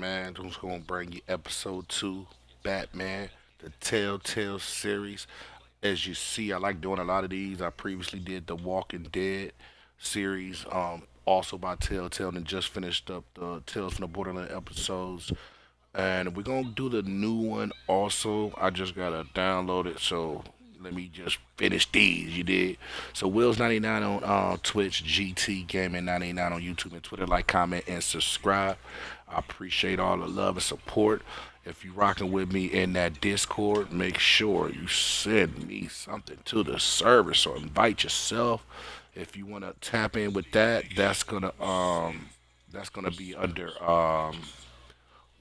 man. Who's gonna bring you episode two, Batman, the Telltale series. As you see, I like doing a lot of these. I previously did the Walking Dead series, also by Telltale, and just finished up the Tales from the Borderland episodes. And we're gonna do the new one also. I just gotta download it, so let me just finish these. You did. So Will's 99 on Twitch, GT Gaming 99 on YouTube and Twitter. Like, comment, and subscribe. I appreciate all the love and support. If you rocking with me in that Discord, make sure you send me something to the service or invite yourself. If you wanna tap in with that, that's gonna be under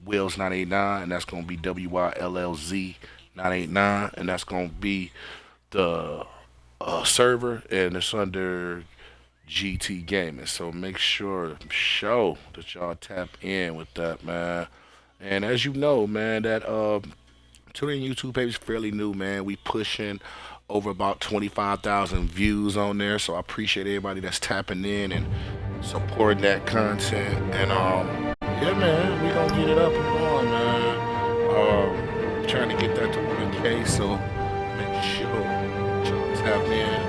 Wills 989, and that's gonna be WYLLZ 989, and that's gonna be the server, and it's under GT Gaming. So make sure that y'all tap in with that, man. And as you know, man, that Tuning YouTube page is fairly new, man. We pushing over about 25,000 views on there, so I appreciate everybody that's tapping in and supporting that content. And yeah, man, we gonna get it up and going, man. Trying to get that to 1K, so make sure y'all tap in.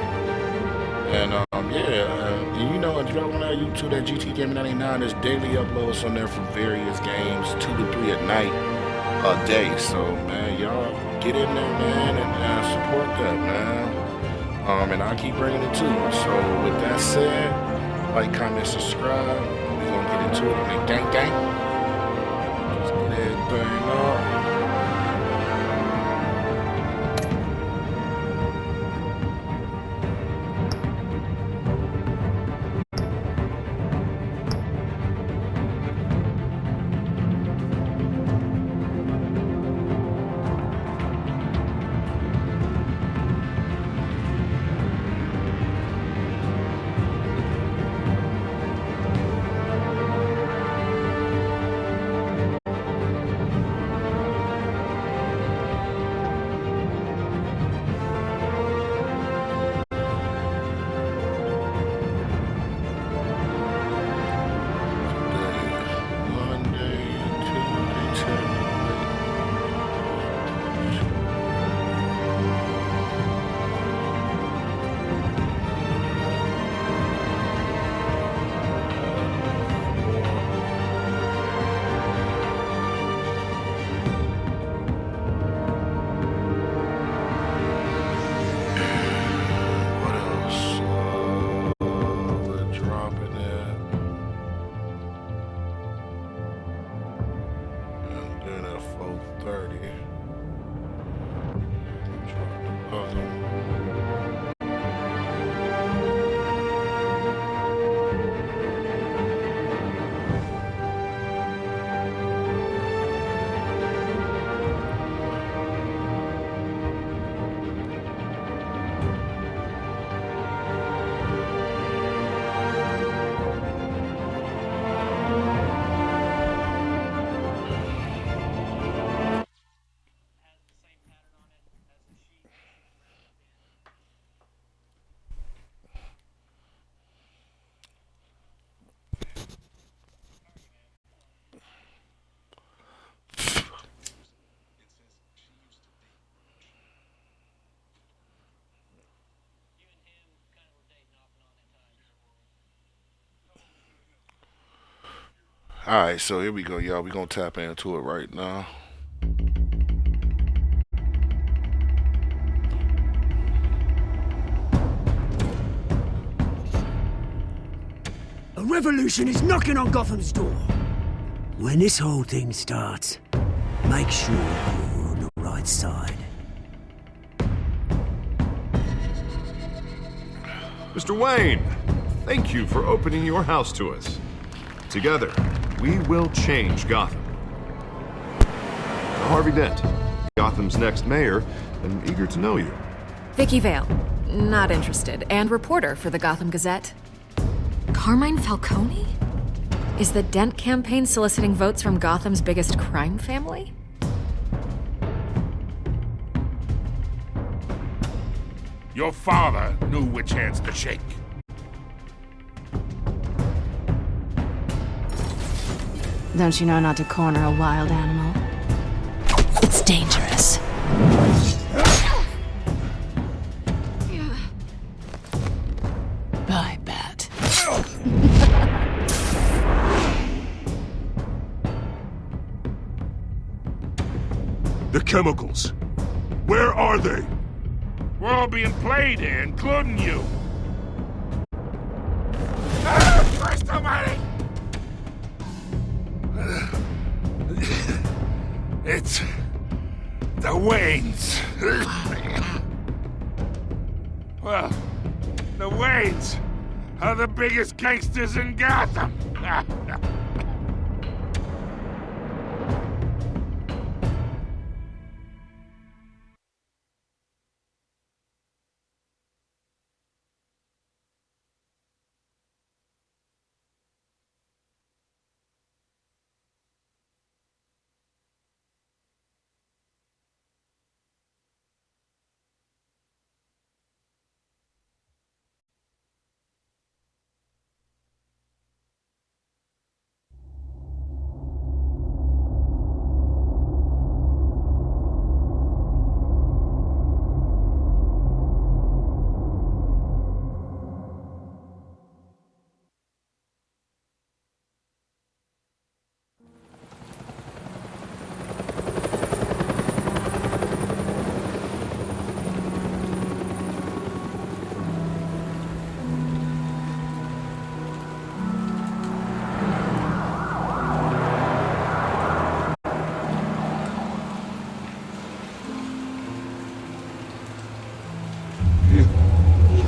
And yeah, and you know, if y'all on that YouTube, that GT Gaming 99, there's daily uploads on there for various games, 2 to 3 at night, a day. So man, y'all get in there, man, and support that, man. And I'll keep bringing it to you. So with that said, like, comment, subscribe. We gonna get into it. And gang, gang. Let's get everything up. All right, so here we go, y'all. We gonna tap into it right now. A revolution is knocking on Gotham's door. When this whole thing starts, make sure you're on the right side. Mr. Wayne, thank you for opening your house to us. Together, we will change Gotham. Harvey Dent, Gotham's next mayor, and eager to know you. Vicky Vale, not interested, and reporter for the Gotham Gazette. Carmine Falcone? Is the Dent campaign soliciting votes from Gotham's biggest crime family? Your father knew which hands to shake. Don't you know not to corner a wild animal? It's dangerous. I bet. The chemicals. Where are they? We're all being played here, including you. Christ almighty! It's the Waynes. Well, the Waynes are the biggest gangsters in Gotham.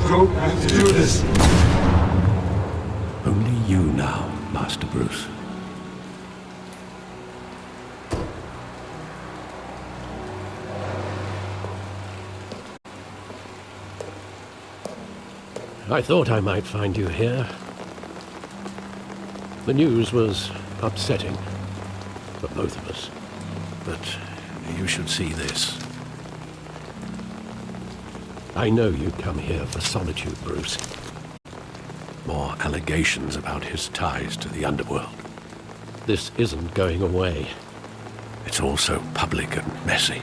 Don't have to do this. Only you now, Master Bruce. I thought I might find you here. The news was upsetting for both of us. But you should see this. I know you come here for solitude, Bruce. More allegations about his ties to the underworld. This isn't going away. It's all so public and messy.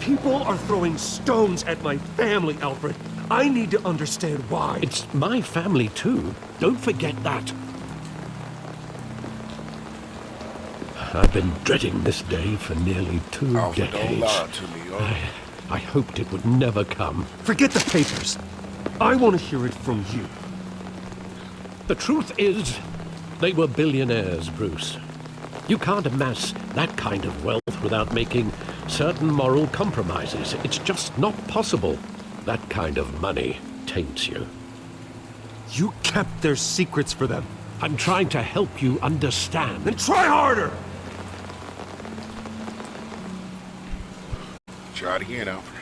People are throwing stones at my family, Alfred. I need to understand why. It's my family too. Don't forget that. I've been dreading this day for nearly 2 Alfred, don't decades. lie to me, yo. I hoped it would never come. Forget the papers. I want to hear it from you. The truth is, they were billionaires, Bruce. You can't amass that kind of wealth without making certain moral compromises. It's just not possible. That kind of money taints you. You kept their secrets for them. I'm trying to help you understand. Then try harder! Try it again, Alfred.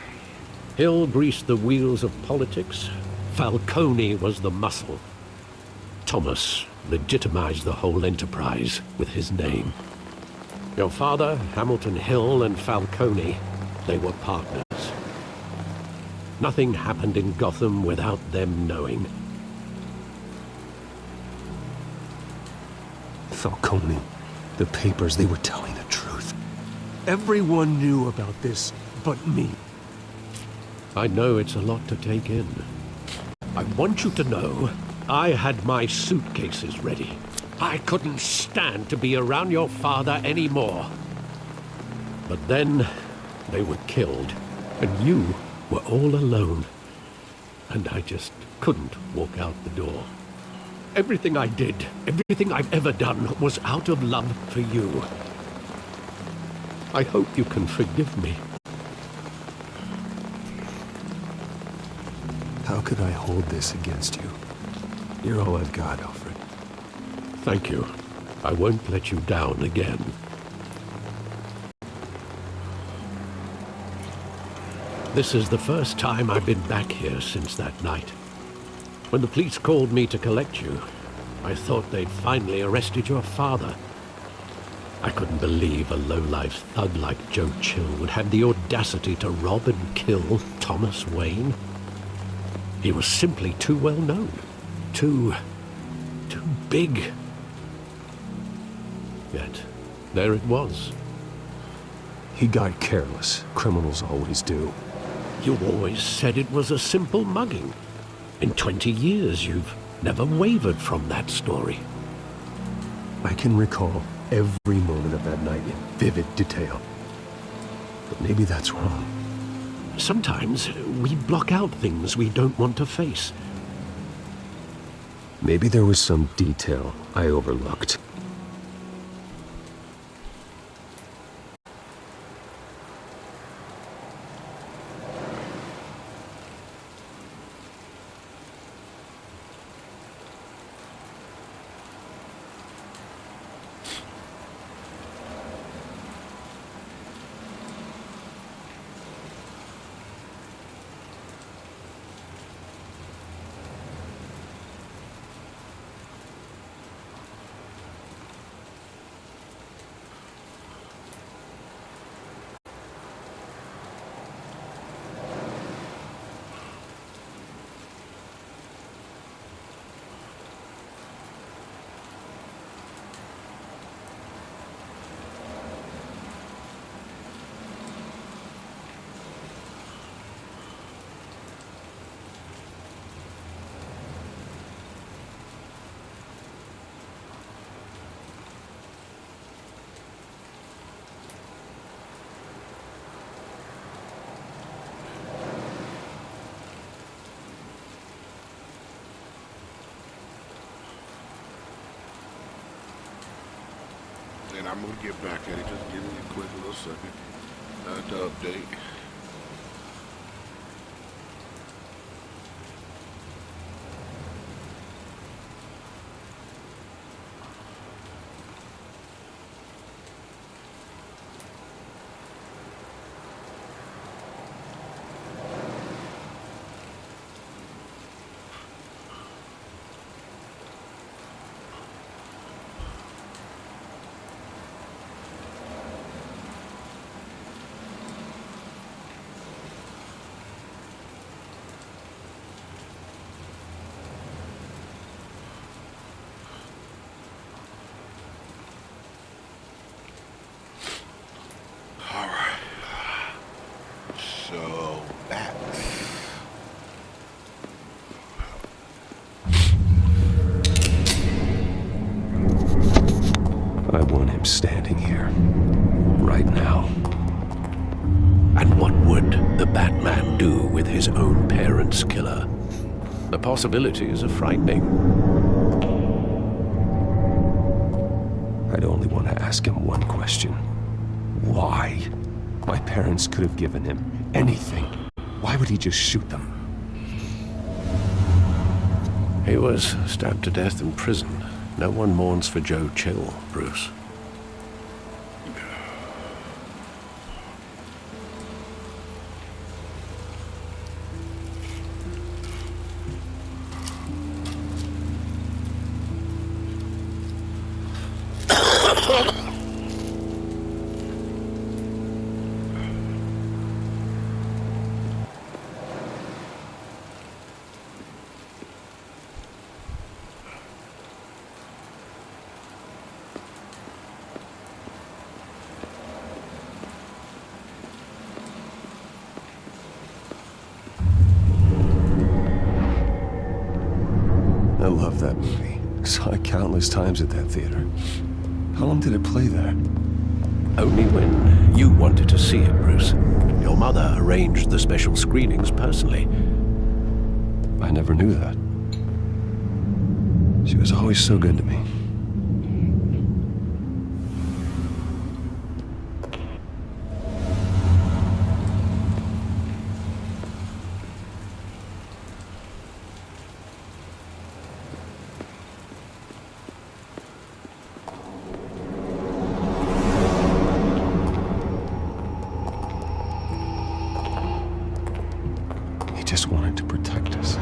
Hill greased the wheels of politics. Falcone was the muscle. Thomas legitimized the whole enterprise with his name. Your father, Hamilton Hill, and Falcone, they were partners. Nothing happened in Gotham without them knowing. Falcone, the papers, they were telling the truth. Everyone knew about this but me. I know it's a lot to take in. I want you to know I had my suitcases ready. I couldn't stand to be around your father anymore. But then they were killed, and you were all alone. And I just couldn't walk out the door. Everything I did, everything I've ever done, was out of love for you. I hope you can forgive me. How could I hold this against you? You're all I've got, Alfred. Thank you. I won't let you down again. This is the first time I've been back here since that night. When the police called me to collect you, I thought they'd finally arrested your father. I couldn't believe a low-life thug like Joe Chill would have the audacity to rob and kill Thomas Wayne. He was simply too well known. Too big. Yet, there it was. He got careless. Criminals always do. You always said it was a simple mugging. In 20 years, you've never wavered from that story. I can recall every moment of that night in vivid detail. But maybe that's wrong. Sometimes we block out things we don't want to face. Maybe there was some detail I overlooked. And I'm gonna get back at it. Just give me a quick little second to update. So that. I want him standing here, right now. And what would the Batman do with his own parents' killer? The possibilities are frightening. I'd only want to ask him one question. Why? My parents could have given him anything. Why would he just shoot them? He was stabbed to death in prison. No one mourns for Joe Chill, Bruce. I love that movie. Saw it countless times at that theater. How long did it play there? Only when you wanted to see it, Bruce. Your mother arranged the special screenings personally. I never knew that. She was always so good to me. He just wanted to protect us.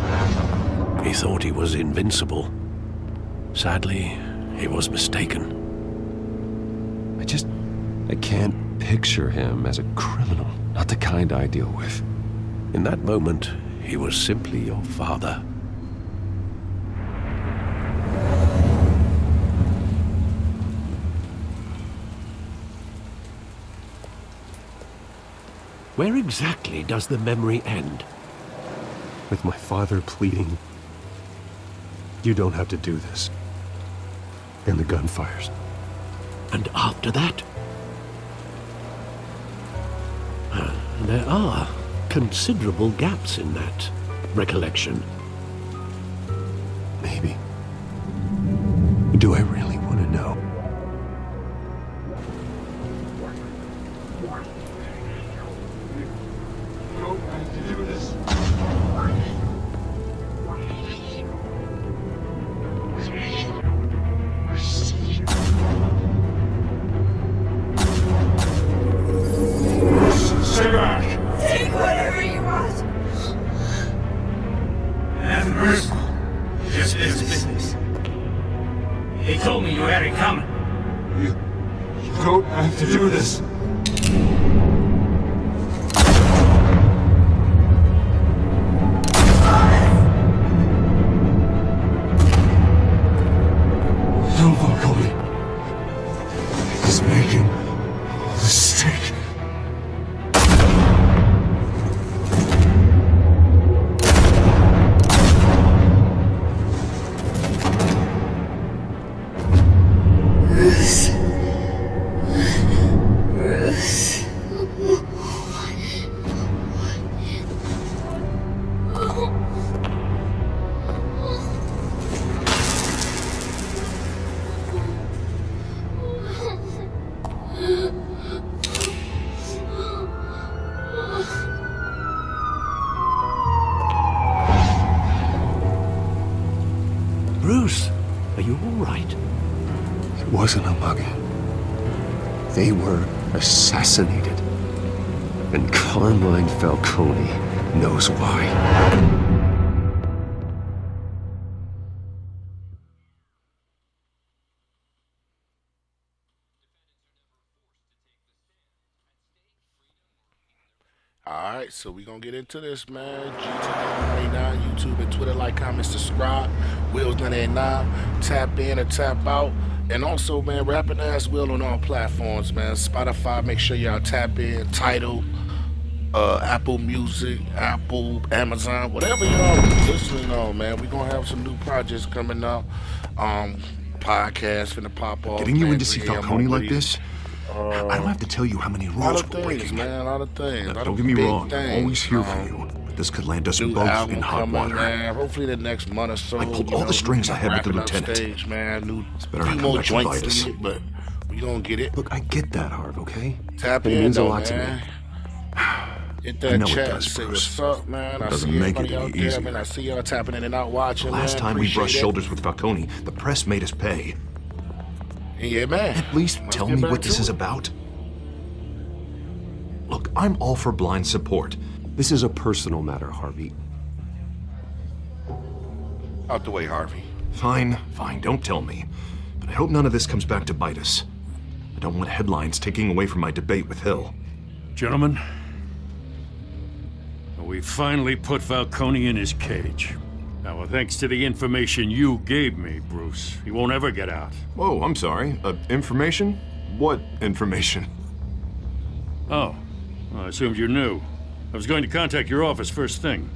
He thought he was invincible. Sadly, he was mistaken. I can't picture him as a criminal. Not the kind I deal with. In that moment, he was simply your father. Where exactly does the memory end? With my father pleading, "You don't have to do this." And the gun fires. And after that? There are considerable gaps in that recollection. Maybe. Do I really want to know? Stay back! Take whatever you want. Members, just this business. He told me you had it coming. You don't have to do this. Don't Falcone. He's making a mistake. Bruce, are you all right? It wasn't a mugging. They were assassinated. And Carmine Falcone knows why. Alright, so we gonna get into this, man. GT989, YouTube and Twitter, like, comment, subscribe. Wills989, tap in or tap out. And also, man, rapping ass Will on all platforms, man. Spotify, make sure y'all tap in. Tidal, Apple Music, Apple, Amazon, whatever y'all listening on, man. We gonna have some new projects coming up. Podcasts finna pop off. Getting you man. in to see 3 a.m. Falcone like already. this? I don't have to tell you how many A lot rules of we're things, breaking. man. A lot of things. Now, A lot don't of get me big wrong, I'm things. always here for you. But this could land us New both album in hot coming, water. man. Hopefully the next month or so. I pulled you all know, the strings we I had with the wrapping up lieutenant. Stage, man. New, better few not more come joints back to bite us. needed, but we gonna get it. Look, I get that, Harv, okay? Tap It in means a though, lot to me. man. Hit I that know it chat, does, say Bruce. what's up, man. I doesn't see make it everybody out any there, easier. man. I see y'all tapping in and out watching, The last man. time we Appreciate brushed it. shoulders with Falcone, the press made us pay. Yeah, man. At least Let's tell get me back what this to is it. about. Look, I'm all for blind support. This is a personal matter, Harvey. Out the way, Harvey. Fine, don't tell me. But I hope none of this comes back to bite us. I don't want headlines taking away from my debate with Hill. Gentlemen, we finally put Falcone in his cage. Now, thanks to the information you gave me, Bruce, he won't ever get out. Whoa, I'm sorry. Information? What information? Oh, well, I assumed you knew. I was going to contact your office first thing.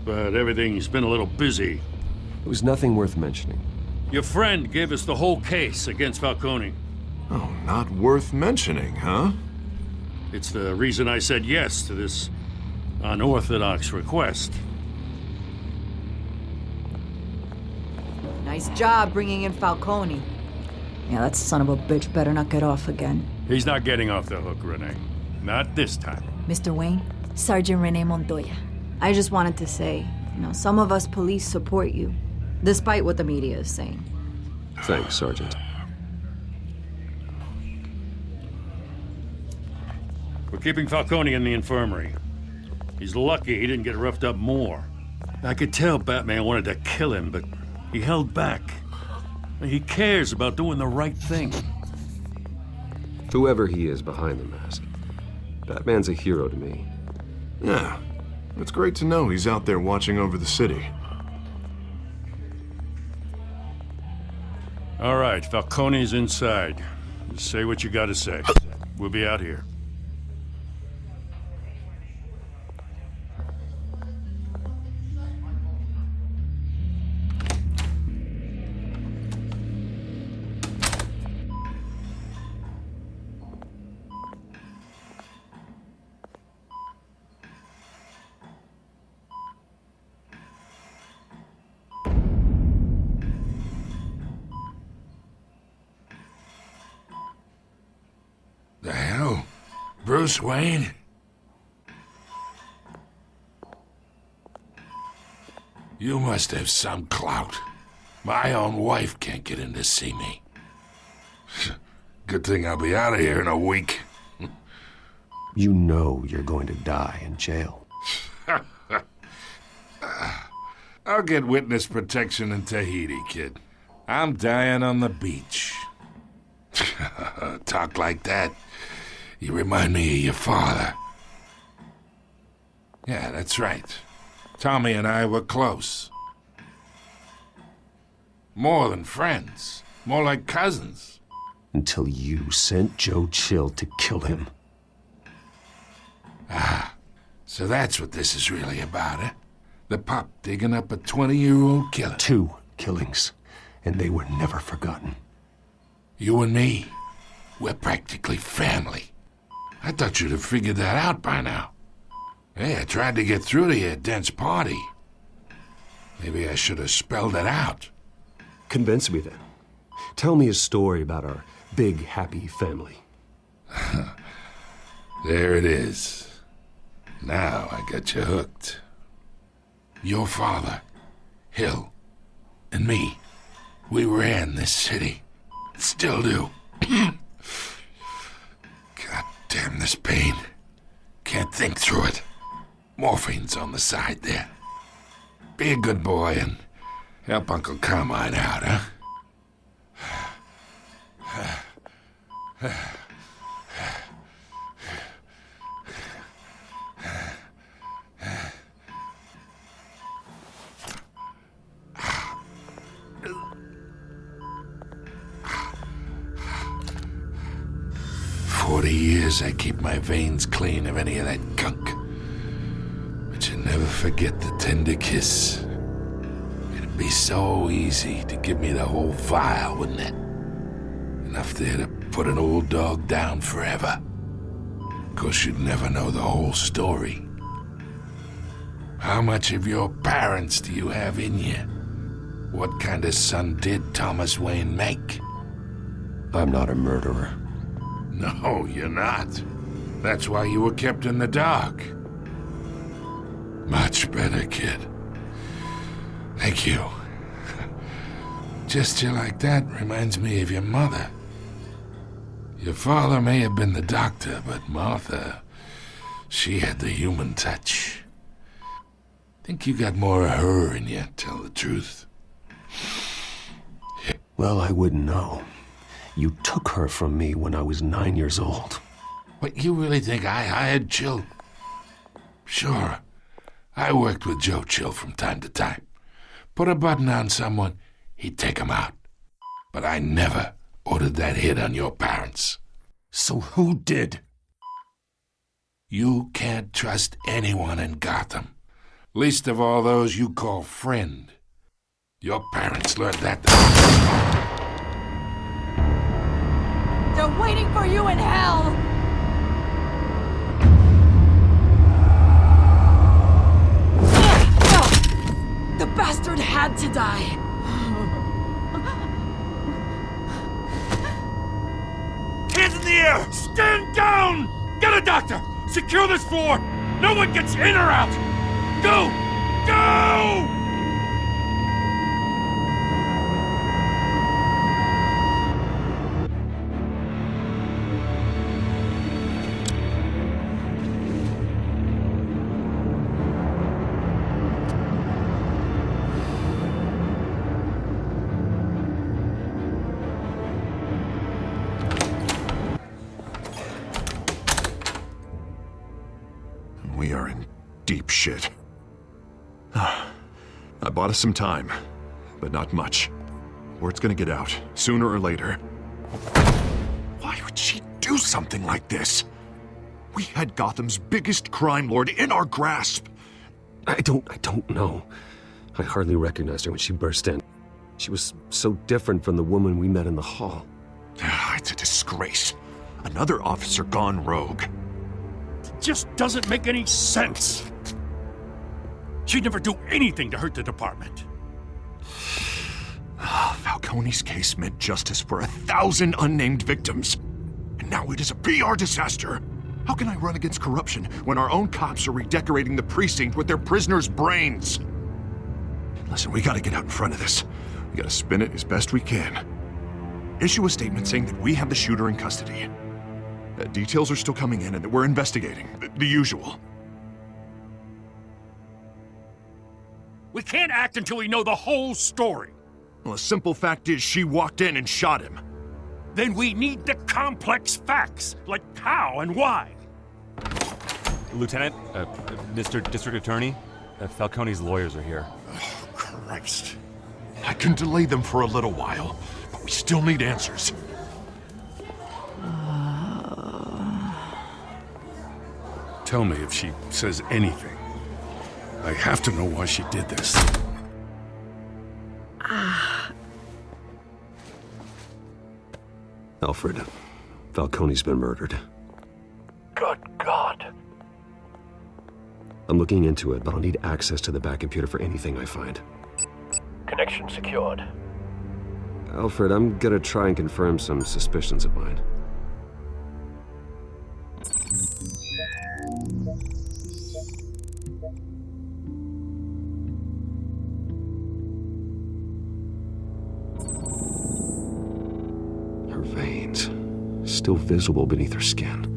But everything's been a little busy. It was nothing worth mentioning. Your friend gave us the whole case against Falcone. Oh, not worth mentioning, huh? It's the reason I said yes to this unorthodox request. Nice job bringing in Falcone. Yeah, that son of a bitch better not get off again. He's not getting off the hook, Renee. Not this time. Mr. Wayne, Sergeant Renee Montoya. I just wanted to say, some of us police support you, despite what the media is saying. Thanks, Sergeant. We're keeping Falcone in the infirmary. He's lucky he didn't get roughed up more. I could tell Batman wanted to kill him, but he held back. He cares about doing the right thing. Whoever he is behind the mask, Batman's a hero to me. Yeah. It's great to know he's out there watching over the city. All right, Falcone's inside. Just say what you gotta say. We'll be out here. Bruce Wayne? You must have some clout. My own wife can't get in to see me. Good thing I'll be out of here in a week. You know you're going to die in jail. I'll get witness protection in Tahiti, kid. I'm dying on the beach. Talk like that. You remind me of your father. Yeah, that's right. Tommy and I were close. More than friends. More like cousins. Until you sent Joe Chill to kill him. So that's what this is really about, eh? The pup digging up a 20-year-old killer. 2 killings, and they were never forgotten. You and me, we're practically family. I thought you'd have figured that out by now. Hey, I tried to get through to your dense party. Maybe I should have spelled it out. Convince me then. Tell me a story about our big, happy family. There it is. Now I got you hooked. Your father, Hill, and me, we ran this city. Still do. God damn this pain. Can't think through it. Morphine's on the side there. Be a good boy and help Uncle Carmine out, huh? 40 years I keep my veins clean of any of that gunk. But you never forget the tender kiss. It'd be so easy to give me the whole vial, wouldn't it? Enough there to put an old dog down forever. Of course, you'd never know the whole story. How much of your parents do you have in you? What kind of son did Thomas Wayne make? I'm not a murderer. No, you're not. That's why you were kept in the dark. Much better, kid. Thank you. Gesture like that reminds me of your mother. Your father may have been the doctor, but Martha, she had the human touch. Think you got more of her in you, tell the truth. Well, I wouldn't know. You took her from me when I was 9 years old. What, you really think I hired Chill? Sure. I worked with Joe Chill from time to time. Put a button on someone, he'd take him out. But I never ordered that hit on your parents. So who did? You can't trust anyone in Gotham. Least of all those you call friend. Your parents learned that. They're waiting for you in hell! The bastard had to die! Hands in the air! Stand down! Get a doctor! Secure this floor! No one gets in or out! Go! Go! We are in deep shit. I bought us some time, but not much. Word's gonna get out, sooner or later. Why would she do something like this? We had Gotham's biggest crime lord in our grasp. I don't know. I hardly recognized her when she burst in. She was so different from the woman we met in the hall. It's a disgrace. Another officer gone rogue. Just doesn't make any sense. She'd never do anything to hurt the department. Falcone's case meant justice for 1,000 unnamed victims. And now it is a PR disaster. How can I run against corruption when our own cops are redecorating the precinct with their prisoners' brains? Listen, we gotta get out in front of this. We gotta spin it as best we can. Issue a statement saying that we have the shooter in custody. Details are still coming in and that we're investigating. The usual. We can't act until we know the whole story. Well, the simple fact is she walked in and shot him. Then we need the complex facts, like how and why. Lieutenant, Mr. District Attorney, Falcone's lawyers are here. Oh, Christ. I can delay them for a little while, but we still need answers. Tell me if she says anything. I have to know why she did this. Alfred, Falcone's been murdered. Good God. I'm looking into it, but I'll need access to the back computer for anything I find. Connection secured. Alfred, I'm gonna try and confirm some suspicions of mine. Her veins, still visible beneath her skin.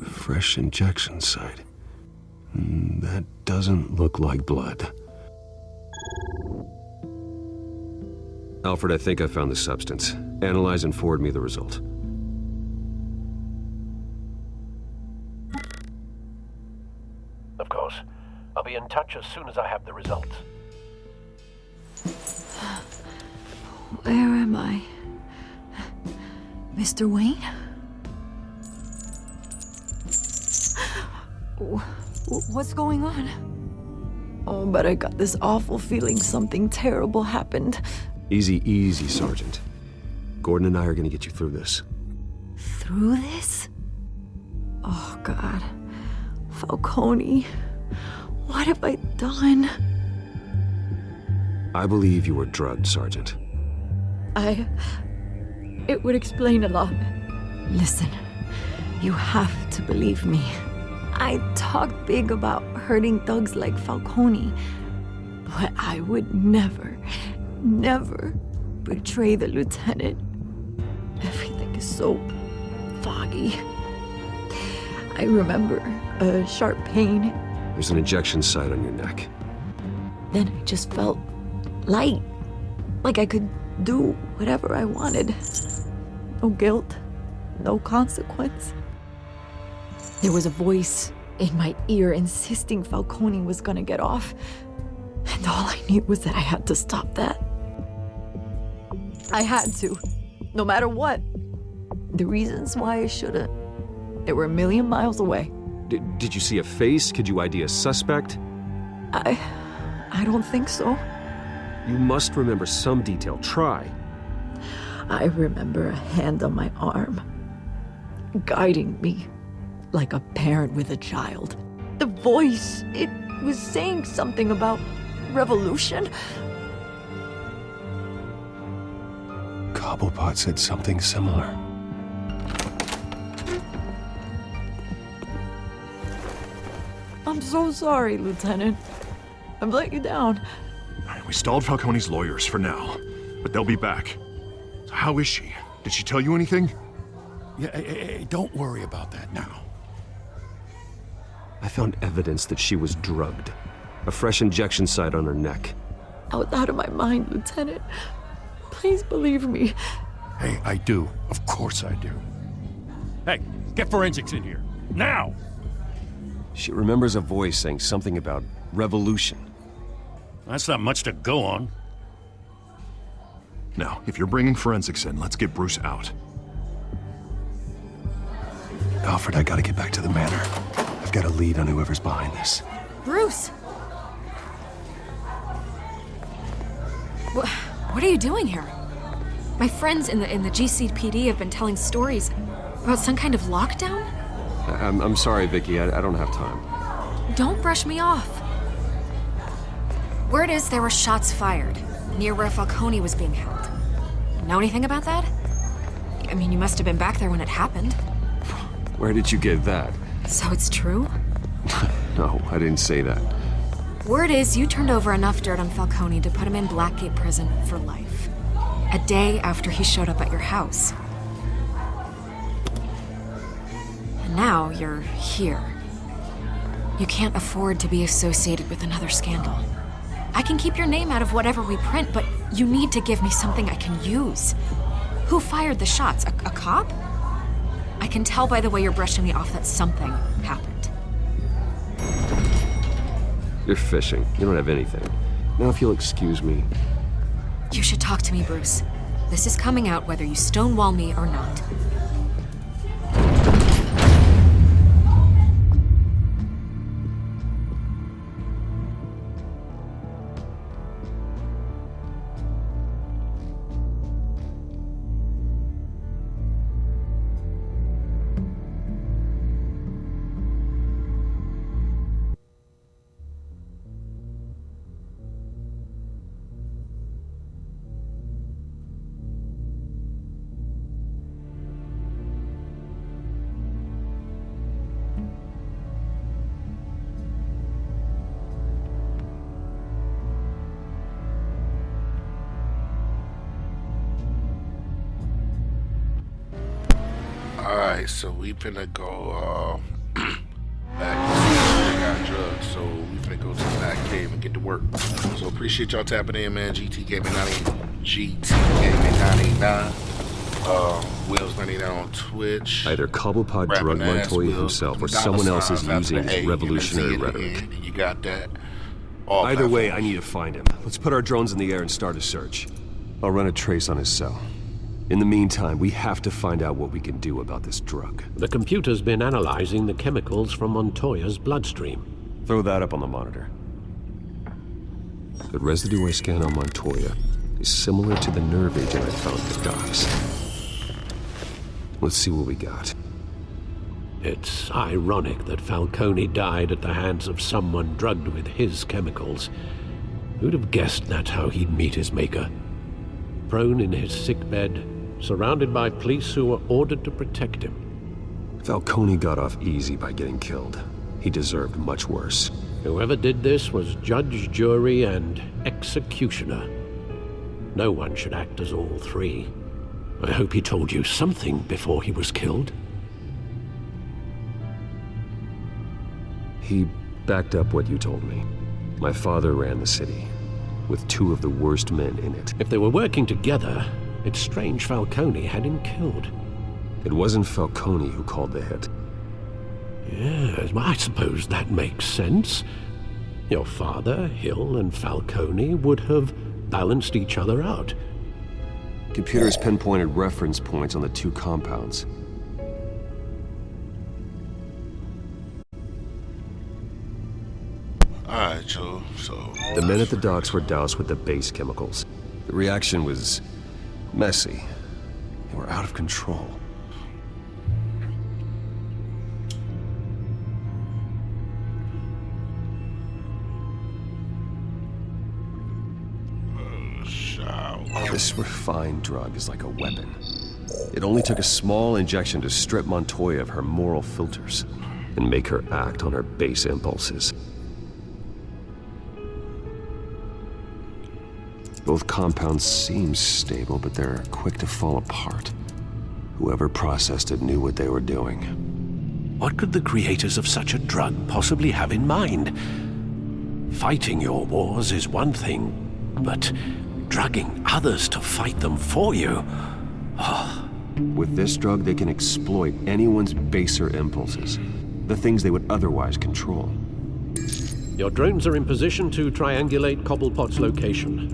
Fresh injection site. That doesn't look like blood. Alfred, I think I found the substance. Analyze and forward me the result. Of course. I'll be in touch as soon as I have the results. Where am I? Mr. Wayne? What's going on? Oh, but I got this awful feeling something terrible happened. Easy, easy, Sergeant. Gordon and I are gonna get you through this. Through this? Oh, God. Falcone. What have I done? I believe you were drugged, Sergeant. It would explain a lot. Listen, you have to believe me. I talked big about hurting thugs like Falcone, but I would never betray the lieutenant. Everything is so foggy. I remember a sharp pain. There's an injection site on your neck. Then I just felt light, like I could do whatever I wanted. No guilt, no consequence. There was a voice in my ear insisting Falcone was gonna get off. And all I knew was that I had to stop that. I had to, no matter what. The reasons why I shouldn't, they were a million miles away. Did you see a face? Could you ID a suspect? I don't think so. You must remember some detail. Try. I remember a hand on my arm, guiding me like a parent with a child. The voice, it was saying something about revolution. Cobblepot said something similar. I'm so sorry, Lieutenant. I've let you down. We stalled Falcone's lawyers for now, but they'll be back. So how is she? Did she tell you anything? Yeah, don't worry about that now. I found evidence that she was drugged. A fresh injection site on her neck. I was out of my mind, Lieutenant. Please believe me. Hey, I do. Of course I do. Hey, get forensics in here. Now! She remembers a voice saying something about revolution. That's not much to go on. Now, if you're bringing forensics in, let's get Bruce out. Alfred, I gotta get back to the manor. I've got a lead on whoever's behind this. Bruce! What are you doing here? My friends in the GCPD have been telling stories about some kind of lockdown? I'm sorry, Vicky. I don't have time. Don't brush me off. Word is there were shots fired near where Falcone was being held. Know anything about that? I mean, you must have been back there when it happened. Where did you get that? So it's true? No, I didn't say that. Word is you turned over enough dirt on Falcone to put him in Blackgate Prison for life. A day after he showed up at your house. And now you're here. You can't afford to be associated with another scandal. I can keep your name out of whatever we print, but you need to give me something I can use. Who fired the shots? A cop? I can tell by the way you're brushing me off that something happened. You're fishing. You don't have anything. Now, if you'll excuse me. You should talk to me, Bruce. This is coming out whether you stonewall me or not. Alright, so we finna go back to see where they got drugs. So we finna go to the back cave and get to work. So appreciate y'all tapping in, man. GT Gaming 989. Will's 99 on Twitch. Either Cobblepot drugged Montoya himself or someone else is using his revolutionary rhetoric. You got that. Either way, I need to find him. Let's put our drones in the air and start a search. I'll run a trace on his cell. In the meantime, we have to find out what we can do about this drug. The computer's been analyzing the chemicals from Montoya's bloodstream. Throw that up on the monitor. The residue I scan on Montoya is similar to the nerve agent I found at the docks. Let's see what we got. It's ironic that Falcone died at the hands of someone drugged with his chemicals. Who'd have guessed that's how he'd meet his maker? Prone in his sickbed, surrounded by police who were ordered to protect him. Falcone got off easy by getting killed. He deserved much worse. Whoever did this was judge, jury, and executioner. No one should act as all three. I hope he told you something before he was killed. He backed up what you told me. My father ran the city, with two of the worst men in it. If they were working together, it's strange Falcone had him killed. It wasn't Falcone who called the hit. Yes, well, I suppose that makes sense. Your father, Hill, and Falcone would have balanced each other out. Computers pinpointed reference points on the two compounds. Alright, so the men at the docks were doused with the base chemicals. The reaction was messy. They were out of control. This refined drug is like a weapon. It only took a small injection to strip Montoya of her moral filters and make her act on her base impulses. Both compounds seem stable, but they're quick to fall apart. Whoever processed it knew what they were doing. What could the creators of such a drug possibly have in mind? Fighting your wars is one thing, but drugging others to fight them for you? Oh. With this drug, they can exploit anyone's baser impulses, the things they would otherwise control. Your drones are in position to triangulate Cobblepot's location.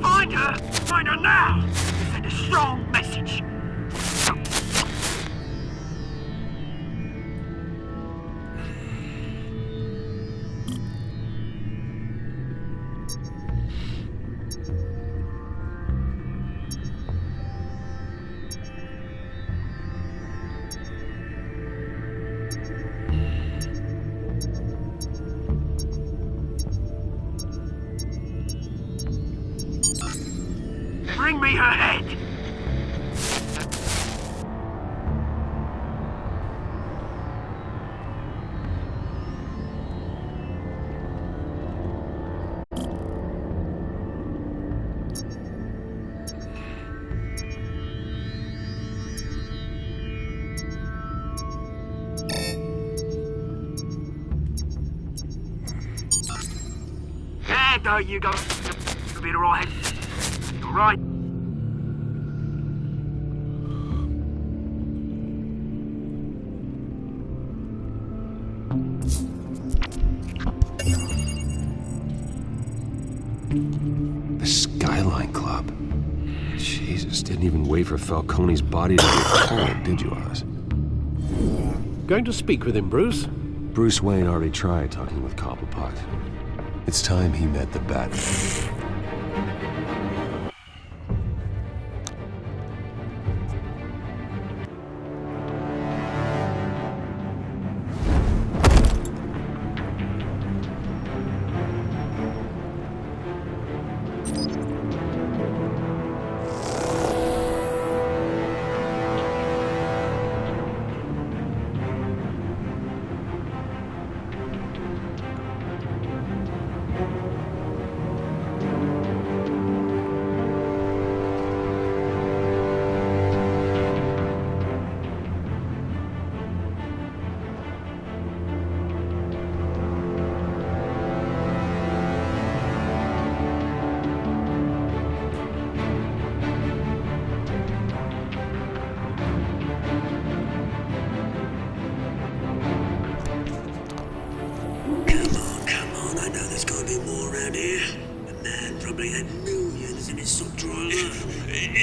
Find her! Find her now! Send a strong message. Bring me her head! There you go. You'll be alright. Alright. The Skyline Club. Jesus, didn't even wait for Falcone's body to get cold, did you, Oz? Going to speak with him, Bruce? Bruce Wayne already tried talking with Cobblepot. It's time he met the Batman.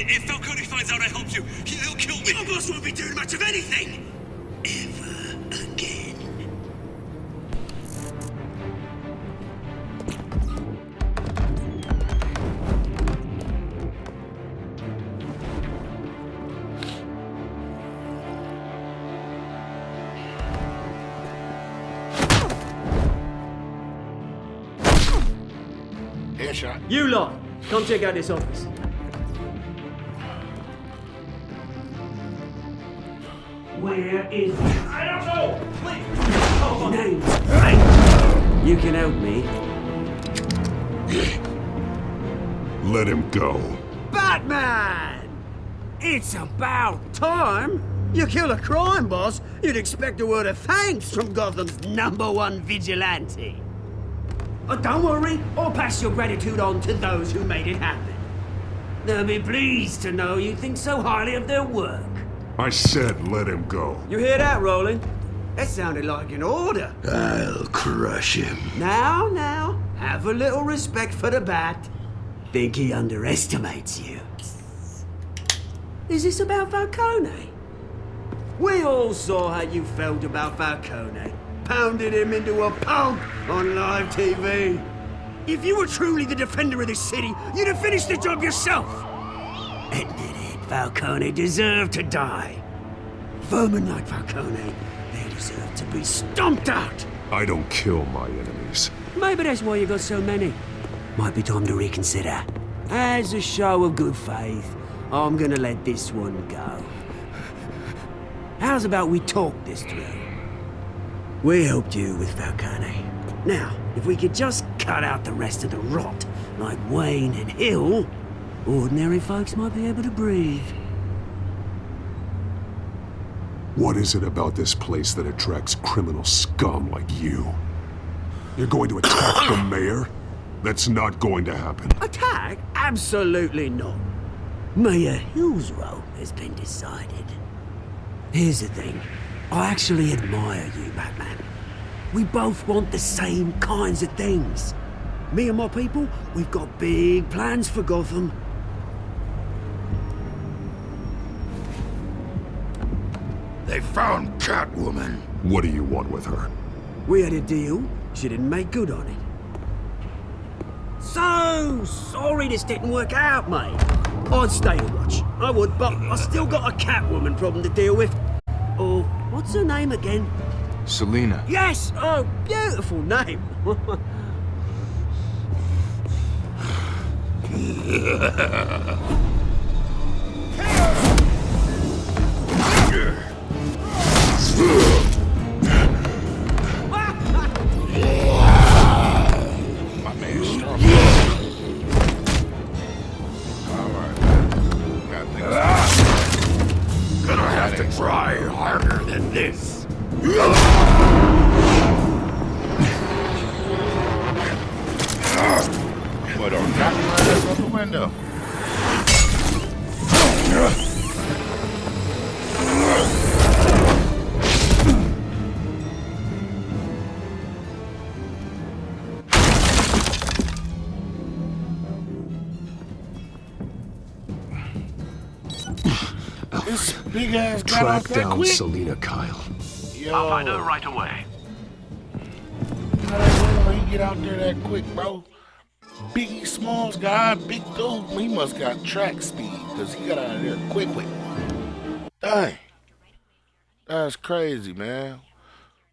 If Falcone finds out I helped you, he'll kill me. Your boss won't be doing much of anything. Ever again. Headshot. You lot, come check out this office. Where is he? I don't know! Please! Names. You can help me. Let him go. Batman! It's about time. You kill a crime boss, you'd expect a word of thanks from Gotham's #1 vigilante. Oh, don't worry, I'll pass your gratitude on to those who made it happen. They'll be pleased to know you think so highly of their work. I said let him go. You hear that, Roland? That sounded like an order. I'll crush him. Now, have a little respect for the Bat. Think he underestimates you. Is this about Falcone? We all saw how you felt about Falcone. Pounded him into a pulp on live TV. If you were truly the defender of this city, you'd have finished the job yourself. Admit it, Falcone deserved to die. Vermin like Falcone, they deserve to be stomped out. I don't kill my enemies. Maybe that's why you got so many. Might be time to reconsider. As a show of good faith, I'm gonna let this one go. How's about we talk this through? We helped you with Falcone. Now, if we could just cut out the rest of the rot, like Wayne and Hill, ordinary folks might be able to breathe. What is it about this place that attracts criminal scum like you? You're going to attack the mayor? That's not going to happen. Attack? Absolutely not. Mia Hill's role has been decided. Here's the thing. I actually admire you, Batman. We both want the same kinds of things. Me and my people, we've got big plans for Gotham. They found Catwoman. What do you want with her? We had a deal. She didn't make good on it. So sorry this didn't work out, mate. I'd stay and watch. I would, but I still got a Catwoman problem to deal with. Oh, what's her name again? Selina. Yes! Oh, beautiful name. My man's strong. Alright. Gonna have to try harder than this. What, on top of my ass out the window? This big ass got Track out that down quick. Selina Kyle. Yo, I'll find her right away. how the hell he get out there that quick, bro? Biggie Smalls guy, big dude. He must got track speed because he got out of there quickly. Dang. That's crazy, man.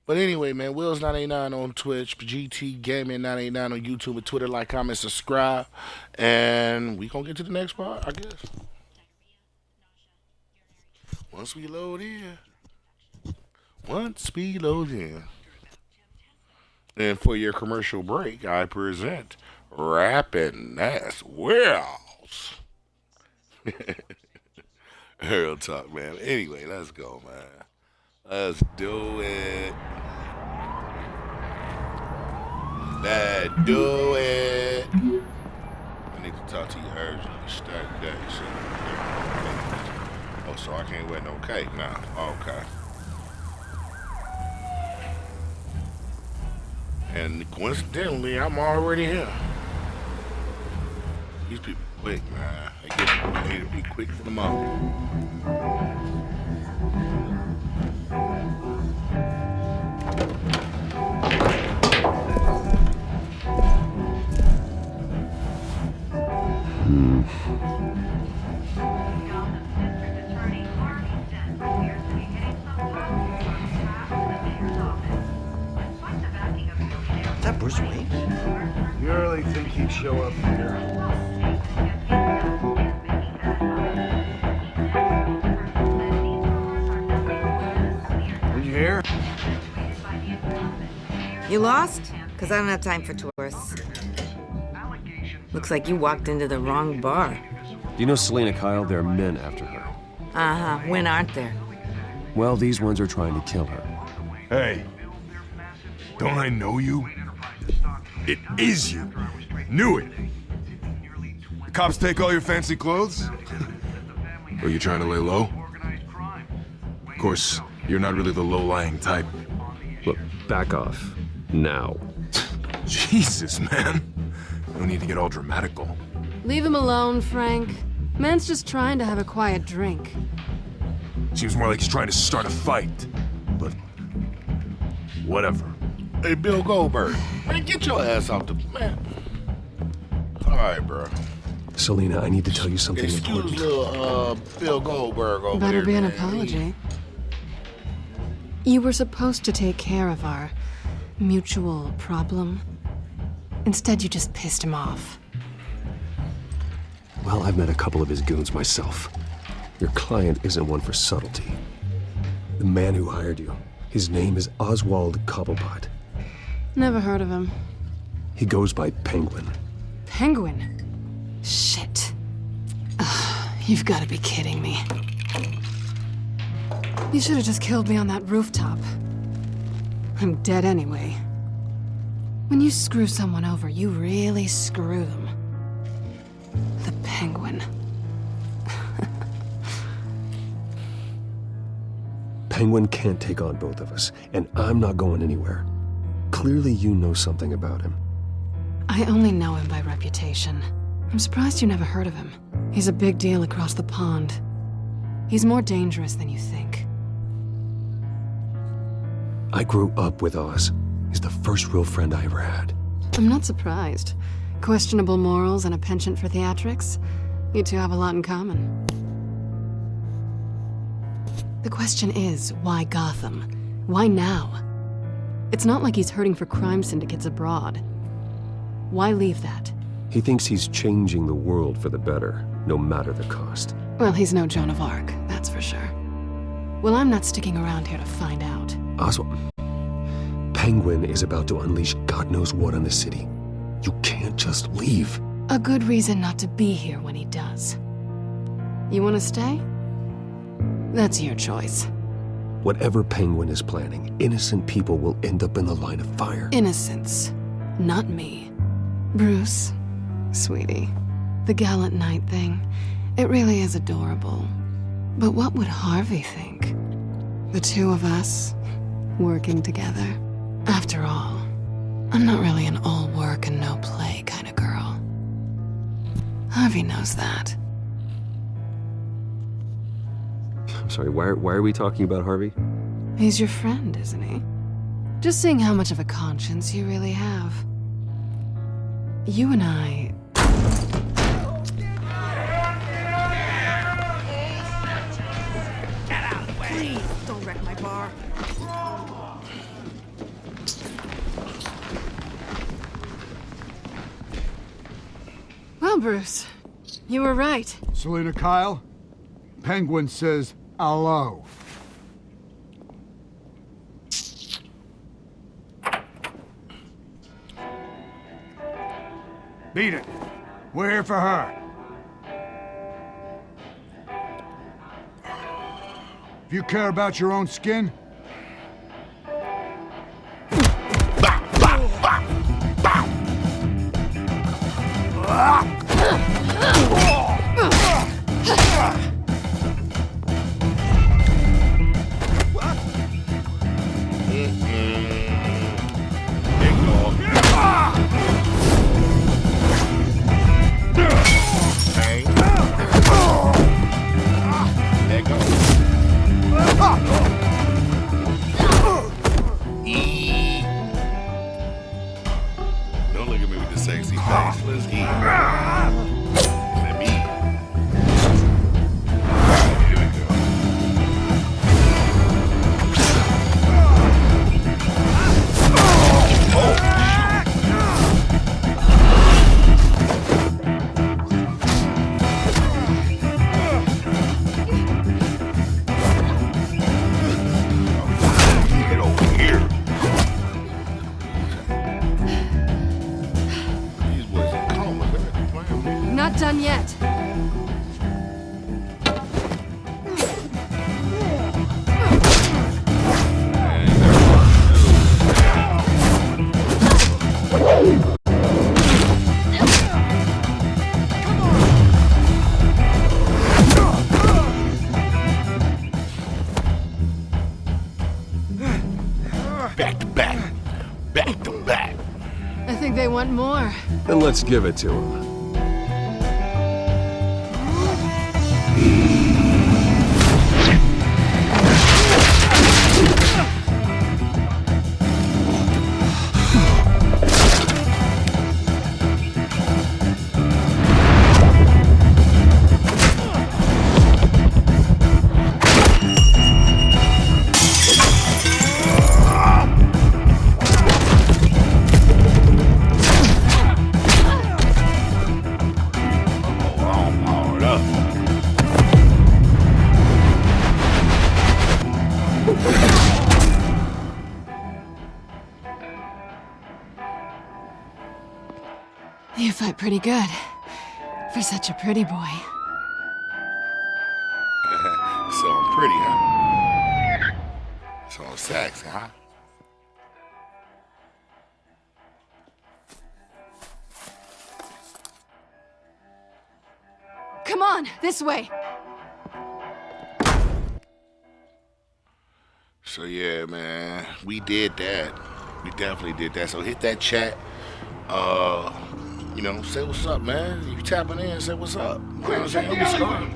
But anyway, man, Wills989 on Twitch, GT Gaming 989 on YouTube and Twitter. Like, comment, subscribe. And we gonna get to the next part, I guess. Once we load in. And for your commercial break, I present Rapping Ass Wells. Real talk, man. Anyway, let's go, man. Let's do it. Let's do it. I need to talk to you urgently. Stack that shit. Oh, so I can't wear no cake now. Okay. And coincidentally, I'm already here. These people quick, man. They to be quick for the moment. Is that Bruce Wayne? You really think he'd show up here? Did you hear? You lost? Because I don't have time for tourists. Looks like you walked into the wrong bar. Do you know Selina Kyle? There are men after her. Uh-huh. When aren't there? Well, these ones are trying to kill her. Hey, don't I know you? It is you. Knew it. The cops take all your fancy clothes? Are you trying to lay low? Of course, you're not really the low-lying type. Look, back off. Now. Jesus, man. No need to get all dramatical. Leave him alone, Frank. Man's just trying to have a quiet drink. Seems more like he's trying to start a fight. But whatever. Hey, Bill Goldberg. Man, get your ass off the... Man. Alright, bro. Selina, I need to tell you something Excuse important. little, Bill Goldberg over Better there, be an man. apology. You were supposed to take care of our mutual problem. Instead, you just pissed him off. Well, I've met a couple of his goons myself. Your client isn't one for subtlety. The man who hired you, his name is Oswald Cobblepot. Never heard of him. He goes by Penguin. Penguin? Shit. Ugh, you've got to be kidding me. You should have just killed me on that rooftop. I'm dead anyway. When you screw someone over, you really screw them. The Penguin. Penguin can't take on both of us, and I'm not going anywhere. Clearly you know something about him. I only know him by reputation. I'm surprised you never heard of him. He's a big deal across the pond. He's more dangerous than you think. I grew up with Oz. He's the first real friend I ever had. I'm not surprised. Questionable morals and a penchant for theatrics. You two have a lot in common. The question is, why Gotham? Why now? It's not like he's hurting for crime syndicates abroad. Why leave that? He thinks he's changing the world for the better, no matter the cost. Well, he's no Joan of Arc, that's for sure. Well, I'm not sticking around here to find out. Oswald, Penguin is about to unleash God knows what on the city. You can't just leave. A good reason not to be here when he does. You want to stay? That's your choice. Whatever Penguin is planning, innocent people will end up in the line of fire. Innocence, not me. Bruce, sweetie, the gallant knight thing, it really is adorable. But what would Harvey think? The two of us, working together. After all, I'm not really an all work and no play kind of girl. Harvey knows that. I'm sorry, why are we talking about Harvey? He's your friend, isn't he? Just seeing how much of a conscience you really have. You and I... Get out of the way! Please, don't wreck my bar. Well, Bruce, you were right. Selina Kyle, Penguin says hello. Beat it. We're here for her. If you care about your own skin, Don't look at me with the sexy face. Let's eat. Let me eat. Here we go. Get over here. These boys are calm. They're playing me. Not done yet. Back to back. Back to back. I think they want more. Then let's give it to him. You fight pretty good. For such a pretty boy. So I'm pretty, huh? So I'm sexy, huh? Come on, this way. So yeah, man, we did that. We definitely did that. So hit that chat. Say what's up, man. You tapping in, say what's up. You know what I'm saying? Don't be scared.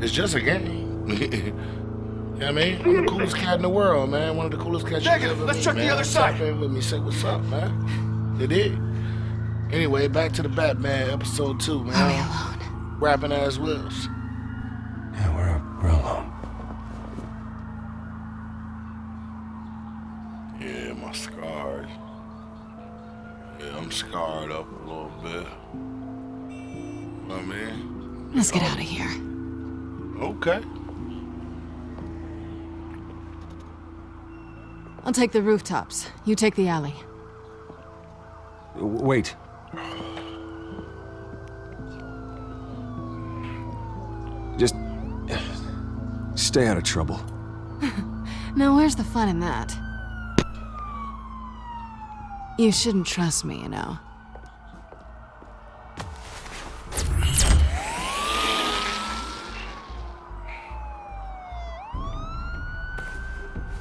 It's just a game. You know what I mean? I'm the coolest cat in the world, man. One of the coolest cats you ever let's meet, check man. the other side. Tap in with me, say what's up, man. It is. Anyway, back to the Batman episode 2, man. Are we alone? Rapping ass Wills. Yeah, we're alone. Yeah, my scars. Yeah, I'm scarred up a little bit. You know what I mean? Let's get out of here. Okay. I'll take the rooftops. You take the alley. Wait. Just stay out of trouble. Now, where's the fun in that? You shouldn't trust me, you know.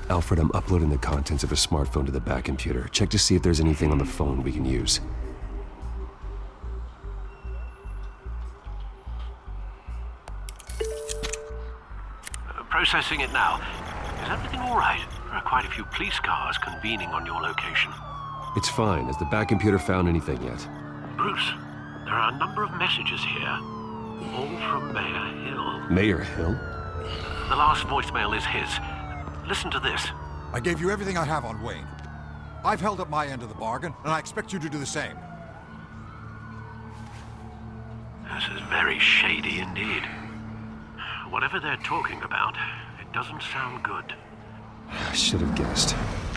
Alfred, I'm uploading the contents of a smartphone to the back computer. Check to see if there's anything on the phone we can use. Processing it now. Is everything all right? There are quite a few police cars convening on your location. It's fine. Has the back computer found anything yet? Bruce, there are a number of messages here, all from Mayor Hill. Mayor Hill? The last voicemail is his. Listen to this. I gave you everything I have on Wayne. I've held up my end of the bargain, and I expect you to do the same. This is very shady indeed. Whatever they're talking about, it doesn't sound good. I should have guessed.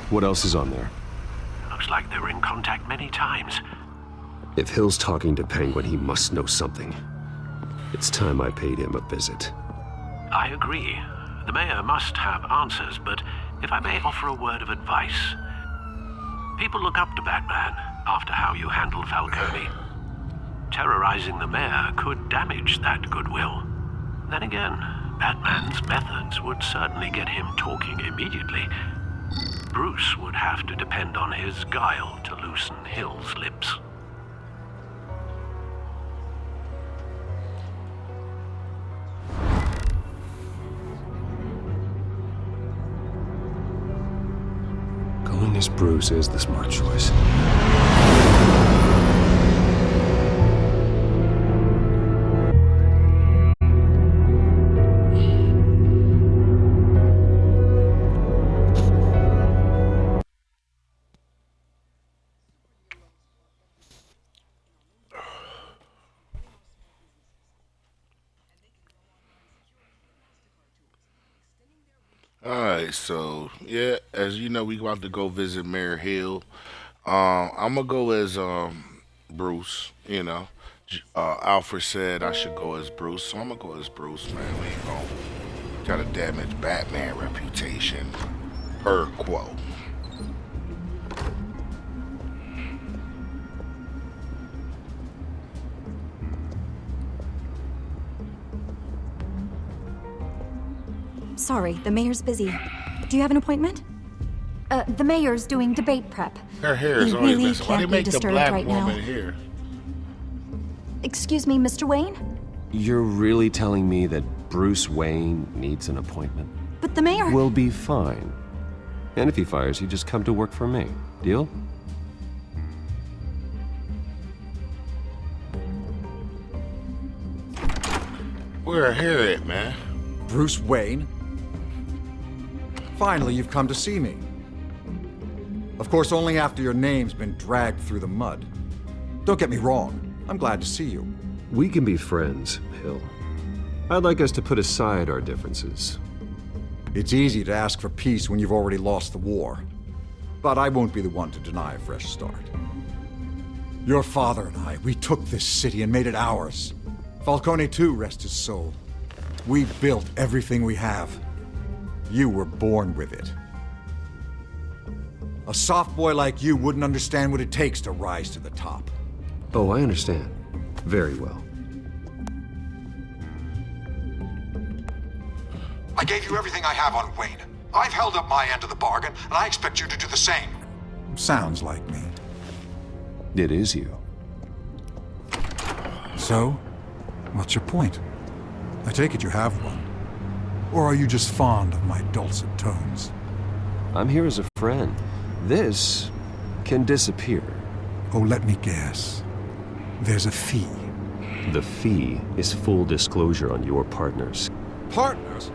What else is on there? Looks like they were in contact many times. If Hill's talking to Penguin, he must know something. It's time I paid him a visit. I agree. The mayor must have answers, but if I may offer a word of advice. People look up to Batman after how you handled Falcone. Terrorizing the mayor could damage that goodwill. Then again, Batman's methods would certainly get him talking immediately. Bruce would have to depend on his guile to loosen Hill's lips. Going as Bruce is the smart choice. Alright, so yeah, as you know, we about to go visit Mayor Hill. I'm gonna go as Bruce. Alfred said I should go as Bruce, so I'm gonna go as Bruce. Man, we ain't gonna gotta damage Batman reputation per quo. Sorry, the mayor's busy. Do you have an appointment? The mayor's doing debate prep. Her hair is He always really messing. Why do you can't be make the disturbed black right now. woman here? Excuse me, Mr. Wayne? You're really telling me that Bruce Wayne needs an appointment? But the mayor... We'll be fine. And if he fires you, just come to work for me. Deal? Where her hair at, man? Bruce Wayne? Finally, you've come to see me. Of course, only after your name's been dragged through the mud. Don't get me wrong. I'm glad to see you. We can be friends, Hill. I'd like us to put aside our differences. It's easy to ask for peace when you've already lost the war. But I won't be the one to deny a fresh start. Your father and I, we took this city and made it ours. Falcone too, rest his soul. We built everything we have. You were born with it. A soft boy like you wouldn't understand what it takes to rise to the top. Oh, I understand. Very well. I gave you everything I have on Wayne. I've held up my end of the bargain, and I expect you to do the same. Sounds like me. It is you. So, what's your point? I take it you have one. Or are you just fond of my dulcet tones? I'm here as a friend. This can disappear. Oh, let me guess. There's a fee. The fee is full disclosure on your partners. Partners?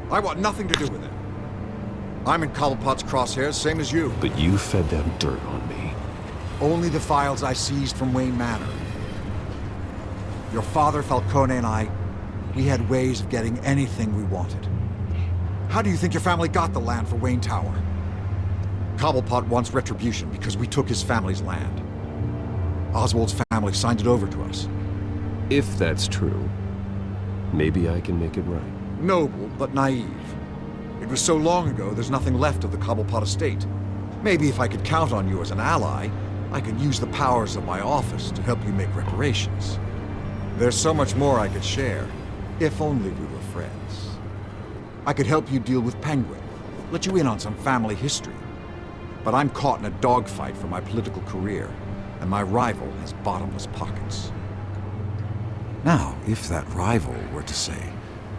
I want nothing to do with it. I'm in Cobblepot's crosshairs, same as you. But you fed them dirt on me. Only the files I seized from Wayne Manor. Your father, Falcone, and I, we had ways of getting anything we wanted. How do you think your family got the land for Wayne Tower? Cobblepot wants retribution because we took his family's land. Oswald's family signed it over to us. If that's true, maybe I can make it right. Noble, but naive. It was so long ago, there's nothing left of the Cobblepot estate. Maybe if I could count on you as an ally, I could use the powers of my office to help you make reparations. There's so much more I could share, if only we were friends. I could help you deal with Penguin, let you in on some family history. But I'm caught in a dogfight for my political career, and my rival has bottomless pockets. Now, if that rival were to say,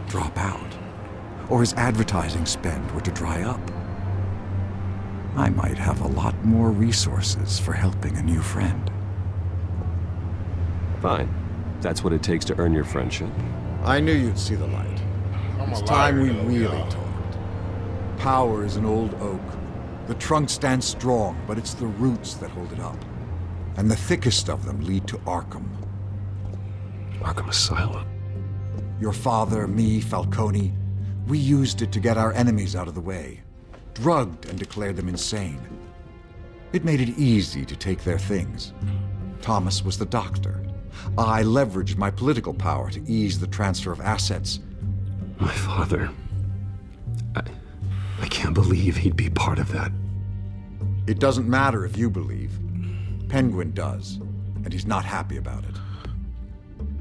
drop out, or his advertising spend were to dry up, I might have a lot more resources for helping a new friend. Fine. That's what it takes to earn your friendship. I knew you'd see the light. It's time we really talked. Power is an old oak. The trunk stands strong, but it's the roots that hold it up. And the thickest of them lead to Arkham. Arkham Asylum? Your father, me, Falcone, we used it to get our enemies out of the way. Drugged and declared them insane. It made it easy to take their things. Thomas was the doctor. I leveraged my political power to ease the transfer of assets. My father... I can't believe he'd be part of that. It doesn't matter if you believe. Penguin does, and he's not happy about it.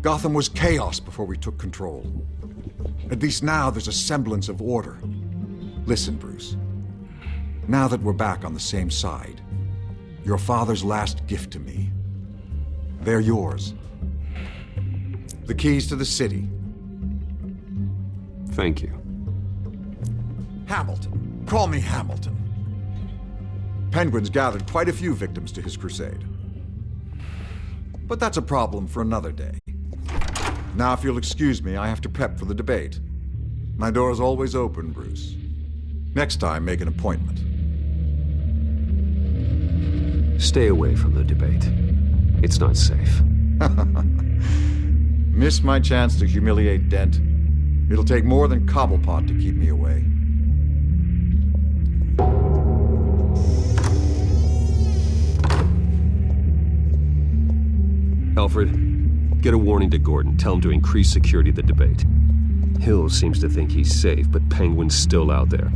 Gotham was chaos before we took control. At least now there's a semblance of order. Listen, Bruce. Now that we're back on the same side, your father's last gift to me, they're yours. The keys to the city. Thank you. Hamilton. Call me Hamilton. Penguin's gathered quite a few victims to his crusade. But that's a problem for another day. Now, if you'll excuse me, I have to prep for the debate. My door is always open, Bruce. Next time, make an appointment. Stay away from the debate. It's not safe. Miss my chance to humiliate Dent. It'll take more than Cobblepot to keep me away. Alfred, get a warning to Gordon. Tell him to increase security of the debate. Hill seems to think he's safe, but Penguin's still out there.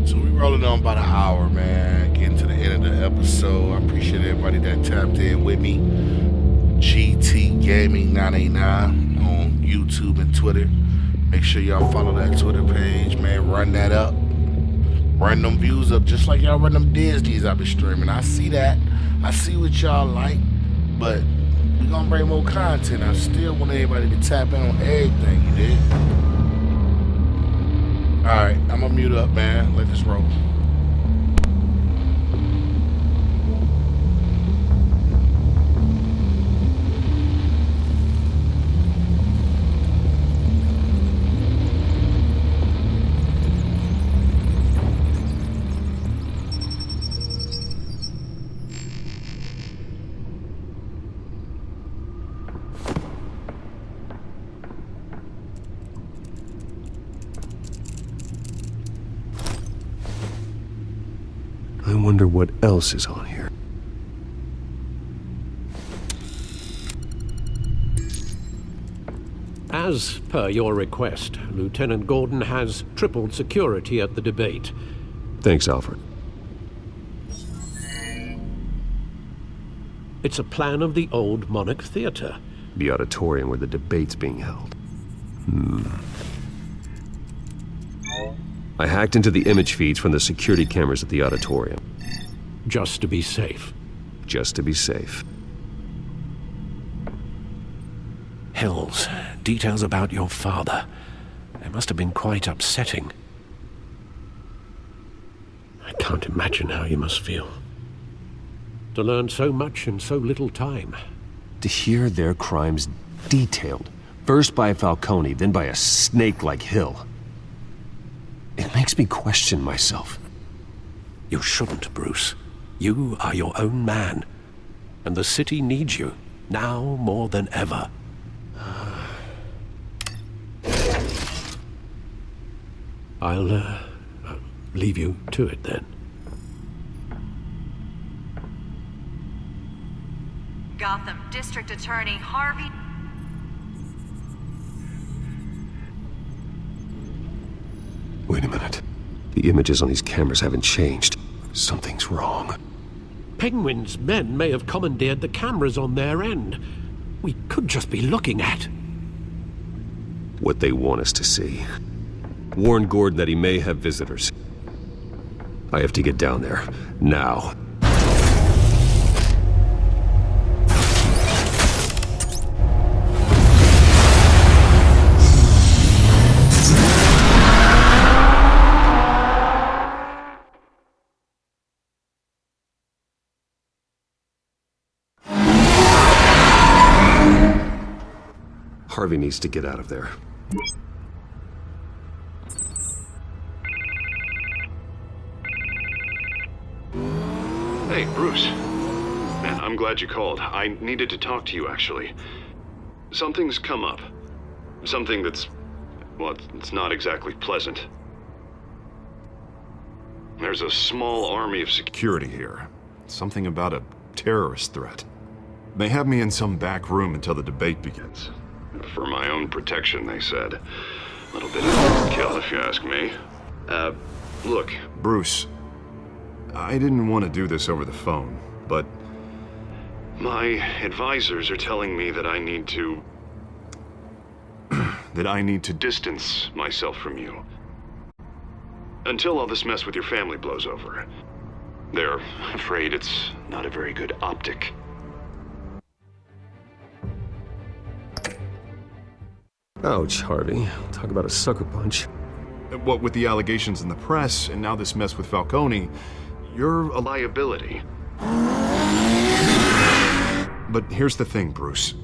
So we rolling on about an hour, man. Getting to the end of the episode. I appreciate everybody that tapped in with me. GT Gaming 989 on YouTube and Twitter. Make sure y'all follow that Twitter page, man. Run that up. Run them views up just like y'all run them Disneys I've been streaming. I see that. I see what y'all like. But we gonna bring more content. I still want everybody to tap in on everything, you did? Alright, I'm gonna mute up, man. Let this roll. I wonder what else is on here. As per your request, Lieutenant Gordon has tripled security at the debate. Thanks, Alfred. It's a plan of the old Monarch Theatre. The auditorium where the debate's being held. I hacked into the image feeds from the security cameras at the auditorium. Just to be safe. Just to be safe. Hills, details about your father. They must have been quite upsetting. I can't imagine how you must feel. To learn so much in so little time. To hear their crimes detailed, first by Falcone, then by a snake like Hill. It makes me question myself. You shouldn't, Bruce. You are your own man. And the city needs you, now more than ever. I'll leave you to it then. Gotham District Attorney Harvey... Wait a minute. The images on these cameras haven't changed. Something's wrong. Penguin's men may have commandeered the cameras on their end. We could just be looking at what they want us to see. Warn Gordon that he may have visitors. I have to get down there, now. Harvey needs to get out of there. Hey, Bruce. Man, I'm glad you called. I needed to talk to you, actually. Something's come up. Something that's... well, it's not exactly pleasant. There's a small army of security here. Something about a terrorist threat. They have me in some back room until the debate begins. For my own protection, they said. A little bit of overkill, if you ask me. Look, Bruce, I didn't want to do this over the phone, but my advisors are telling me that I need to... that I need to distance myself from you. Until all this mess with your family blows over. They're afraid it's not a very good optic. Ouch, Harvey. Talk about a sucker punch. What with the allegations in the press, and now this mess with Falcone, you're a liability. But here's the thing, Bruce.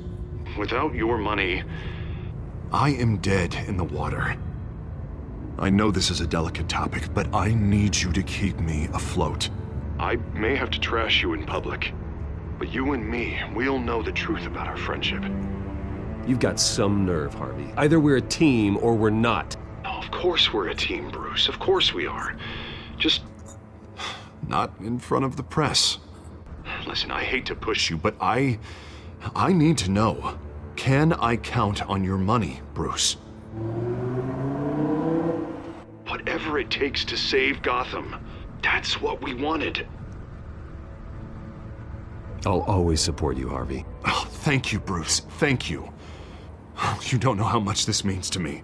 Without your money, I am dead in the water. I know this is a delicate topic, but I need you to keep me afloat. I may have to trash you in public, but you and me, we'll know the truth about our friendship. You've got some nerve, Harvey. Either we're a team or we're not. No, of course we're a team, Bruce. Of course we are. Just... not in front of the press. Listen, I hate to push you, but I need to know. Can I count on your money, Bruce? Whatever it takes to save Gotham. That's what we wanted. I'll always support you, Harvey. Oh, thank you, Bruce. Thank you. You don't know how much this means to me.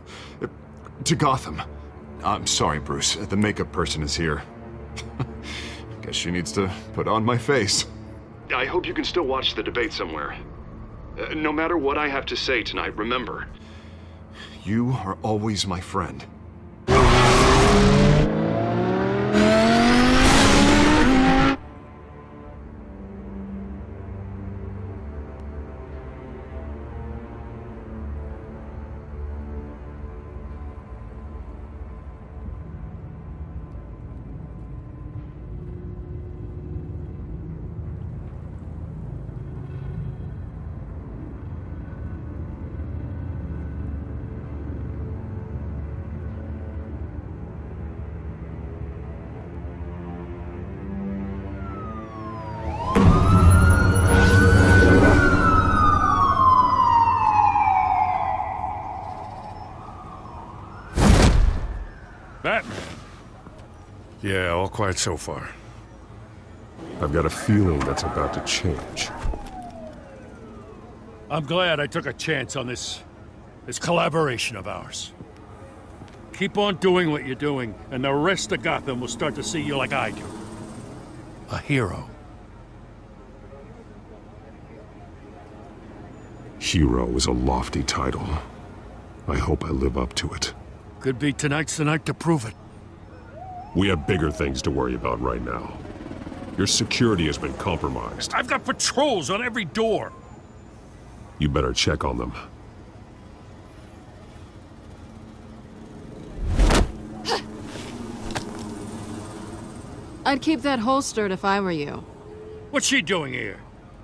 To Gotham. I'm sorry, Bruce. The makeup person is here. Guess she needs to put on my face. I hope you can still watch the debate somewhere. No matter what I have to say tonight, remember, you are always my friend. Batman. Yeah, all quiet so far. I've got a feeling that's about to change. I'm glad I took a chance on this collaboration of ours. Keep on doing what you're doing, and the rest of Gotham will start to see you like I do. A hero. Hero is a lofty title. I hope I live up to it. Could be tonight's the night to prove it. We have bigger things to worry about right now. Your security has been compromised. I've got patrols on every door. You better check on them. I'd keep that holstered if I were you. What's she doing here?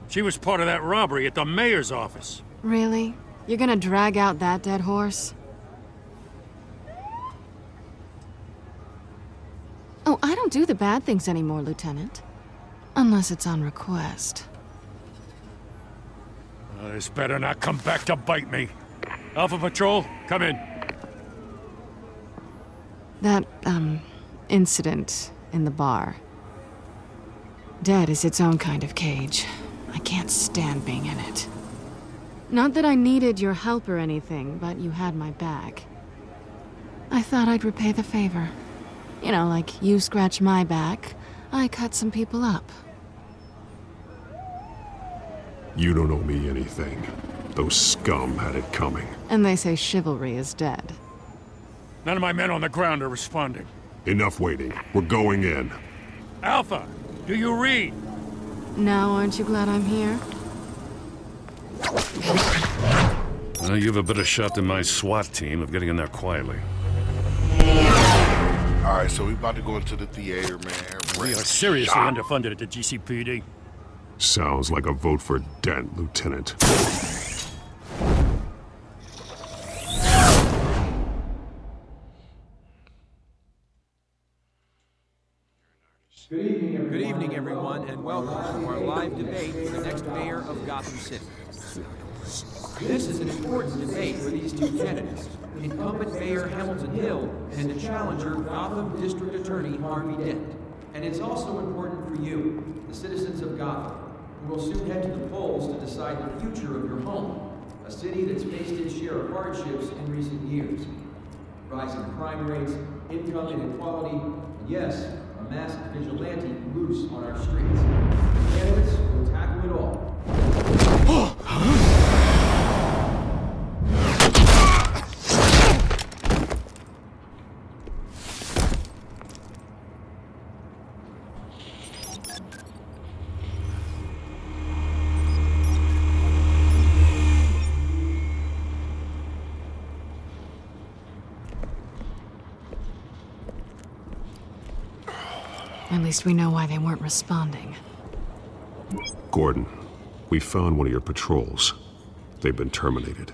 She was part of that robbery at the mayor's office. Really? You're gonna drag out that dead horse? Oh, I don't do the bad things anymore, Lieutenant. Unless it's on request. This better not come back to bite me. Alpha Patrol, come in. That, incident in the bar. Dead is its own kind of cage. I can't stand being in it. Not that I needed your help or anything, but you had my back. I thought I'd repay the favor. You know, like you scratch my back, I cut some people up. You don't owe me anything. Those scum had it coming. And they say chivalry is dead. None of my men on the ground are responding. Enough waiting. We're going in. Alpha, do you read? Now, aren't you glad I'm here? You have a better shot than my SWAT team of getting in there quietly. Alright, so we about to go into the theater, man. We are seriously underfunded at the GCPD. Sounds like a vote for Dent, Lieutenant. Good evening, everyone, and welcome to our live debate for the next mayor of Gotham City. This is an important debate for these two candidates, incumbent Mayor Hamilton Hill and the challenger Gotham District Attorney Harvey Dent. And it's also important for you, the citizens of Gotham, who will soon head to the polls to decide the future of your home, a city that's faced its share of hardships in recent years. Rising crime rates, income inequality, and yes, a masked vigilante loose on our streets. Candidates will tackle it all. At least we know why they weren't responding. Gordon, we found one of your patrols. They've been terminated.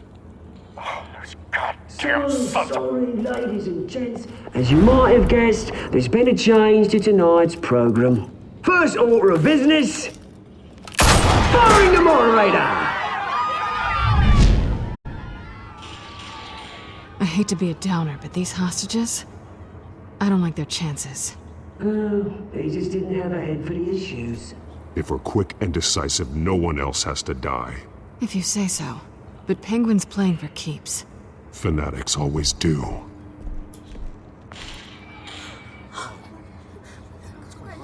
So sorry, ladies and gents. As you might have guessed, there's been a change to tonight's program. First order of business, firing the moderator! I hate to be a downer, but these hostages, I don't like their chances. Oh, they just didn't have a head for the issues. If we're quick and decisive, no one else has to die. If you say so. But Penguin's playing for keeps. Fanatics always do.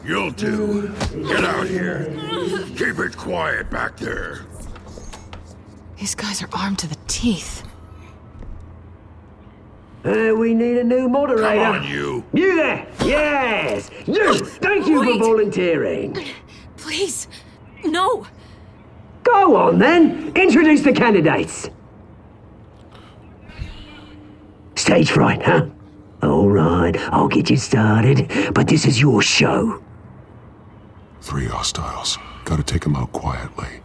You'll do. Get out here. Keep it quiet back there. These guys are armed to the teeth. We need a new moderator. Come on, you. You there! Yes! You! Thank you for volunteering. Please, no. Go on, then. Introduce the candidates. Stage fright, huh? All right, I'll get you started, but this is your show. 3 hostiles. Gotta take them out quietly.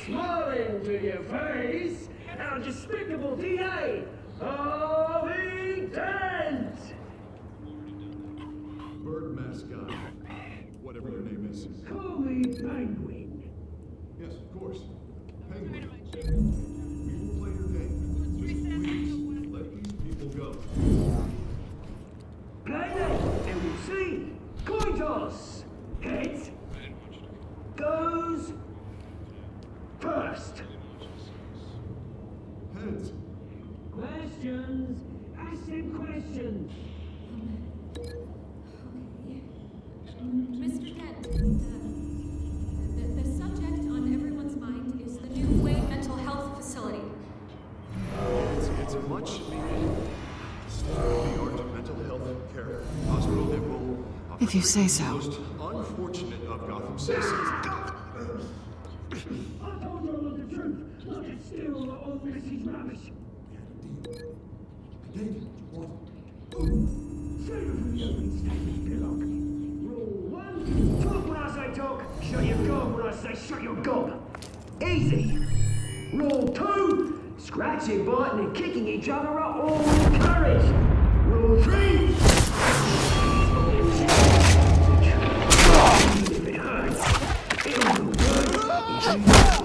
Smiling to your face, our despicable DA, Harvey Dent! Bird mascot. Whatever your name is. Call me Penguin. Yes, of course. Penguin. We will play your game. Just please, let these people go. questions. Ask them questions. Mr. Kent, the subject on everyone's mind is the new Wayne Mental Health Facility. It's a much state-of-the-art mental health care hospital that will If you say so. most unfortunate of Gotham citizens. I told you all the truth. Not to steal all Mrs. Rubbish. Save it for the opening statement, Pillock. Rule 1. Talk when I say talk. Shut your gob when I say shut your gob. Easy. Rule 2. Scratching, biting, and kicking each other are all encouraged. Rule 3. If it hurts, it will work.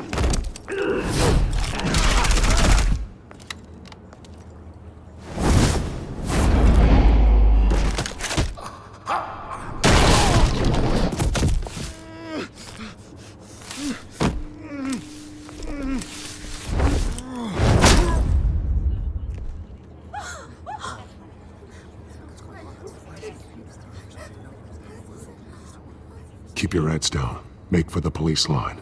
Keep your heads down. Make for the police line.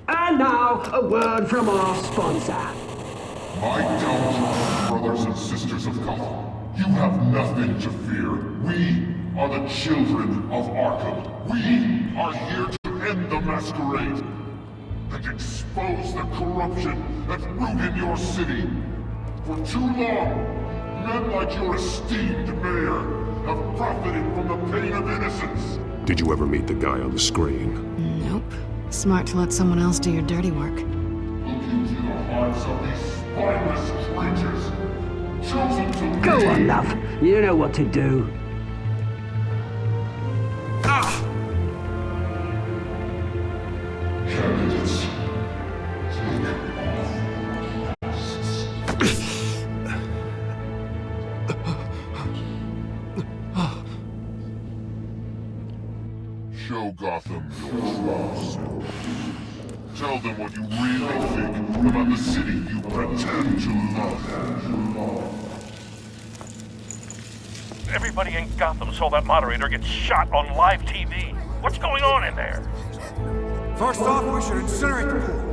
And now, a word from our sponsor. My downtrodden brothers and sisters of Gotham, you have nothing to fear. We are the children of Arkham. We are here to end the masquerade and expose the corruption that rooted your city. For too long, men like your esteemed mayor have profited from the pain of innocence. Did you ever meet the guy on the screen? Nope. Smart to let someone else do your dirty work. Look into the hearts of these spineless creatures, chosen to Go lead. on, love. You know what to do. Candidates, take off. Show Gotham your true self. Tell them what you really think about the city you pretend to love. Everybody in Gotham saw that moderator get shot on live TV. What's going on in there? First off, we should incinerate the pool.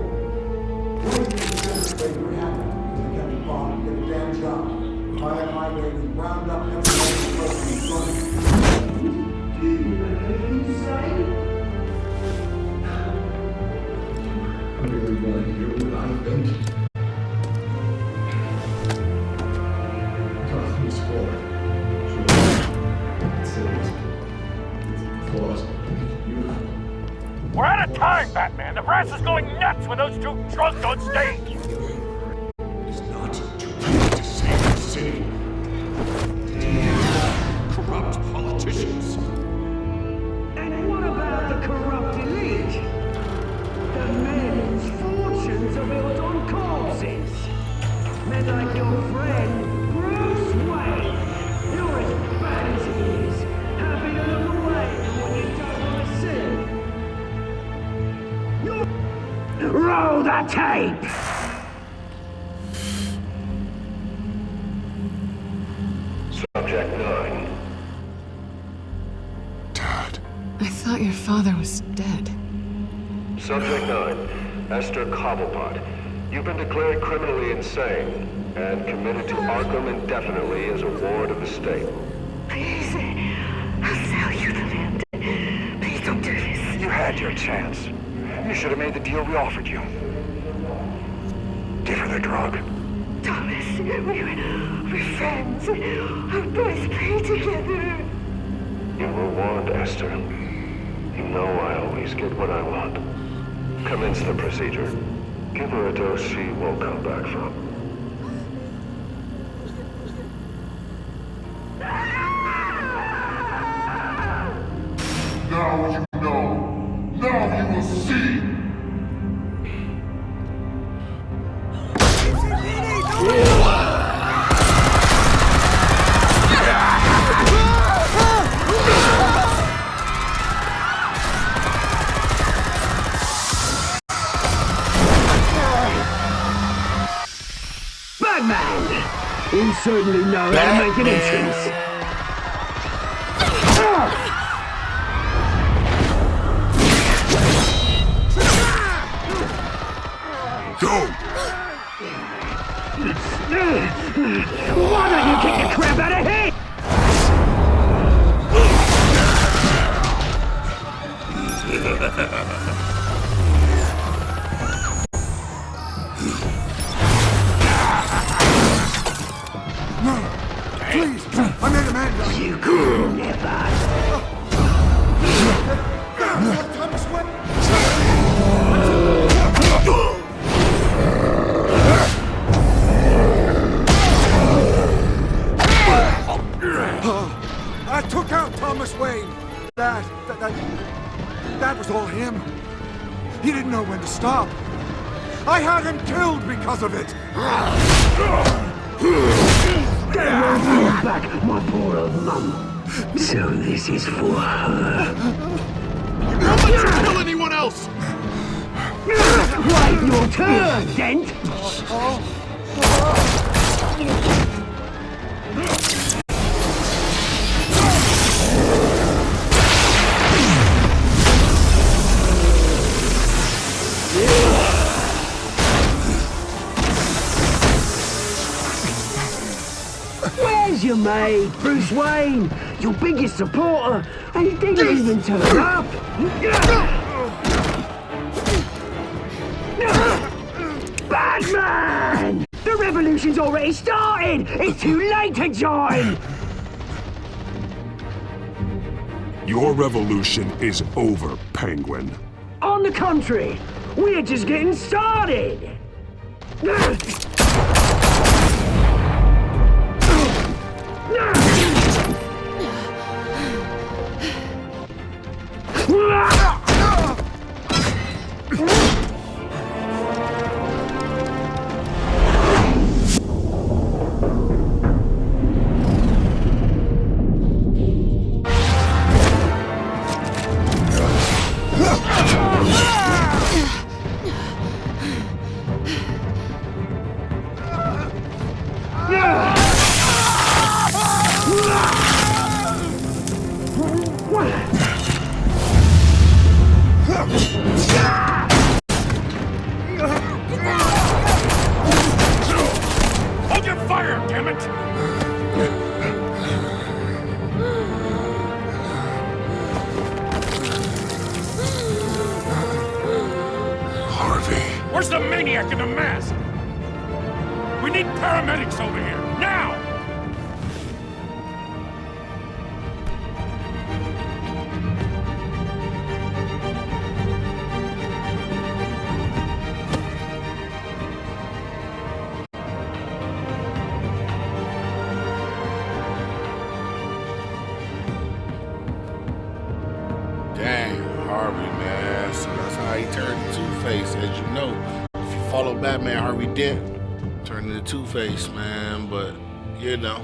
We're out of time, Batman. The brass is going nuts with those two drunks on stage. It's not too late to save the city. Corrupt politicians. And what about the corrupt elite? The men whose fortunes are built on corpses. Men like your friend, Bruce Wayne. You're as bad as he is. Happy to look away from what you don't want to see. Roll the tape! Subject 9. Dad. I thought your father was dead. Subject 9. Esther Cobblepot. You've been declared criminally insane and committed to Arkham indefinitely as a ward of the state. Please, I'll sell you the land. Please don't do this. You had your chance. You should have made the deal we offered you. Give her the drug. Thomas, we're friends. Our boys play together. You were warned, Esther. You know I always get what I want. Commence the procedure. Give her a dose she won't come back from. Now you know. Now you will see. We'll certainly know how to make an entrance. Go! Why don't you kick the crap out of here? No! Please! I made a man! You could never! Thomas, what? I took out Thomas Wayne! That was all him. He didn't know when to stop. I had him killed because of it! Get your back, my poor old mum. So this is for her. Don't let you kill anyone else! Right, your turn, Dent! Where's your mate, Bruce Wayne? Your biggest supporter, and he didn't even turn up! Batman! The revolution's already started! It's too late to join! Your revolution is over, Penguin. On the contrary, we're just getting started! Hold your fire, damn it! Harvey. Where's the maniac in the mask? We need paramedics over here, now! Dang, Harvey, man. So that's how he turned to Two-Face. As you know, if you follow Batman, Harvey Dent turned into Two-Face, man. But, you know,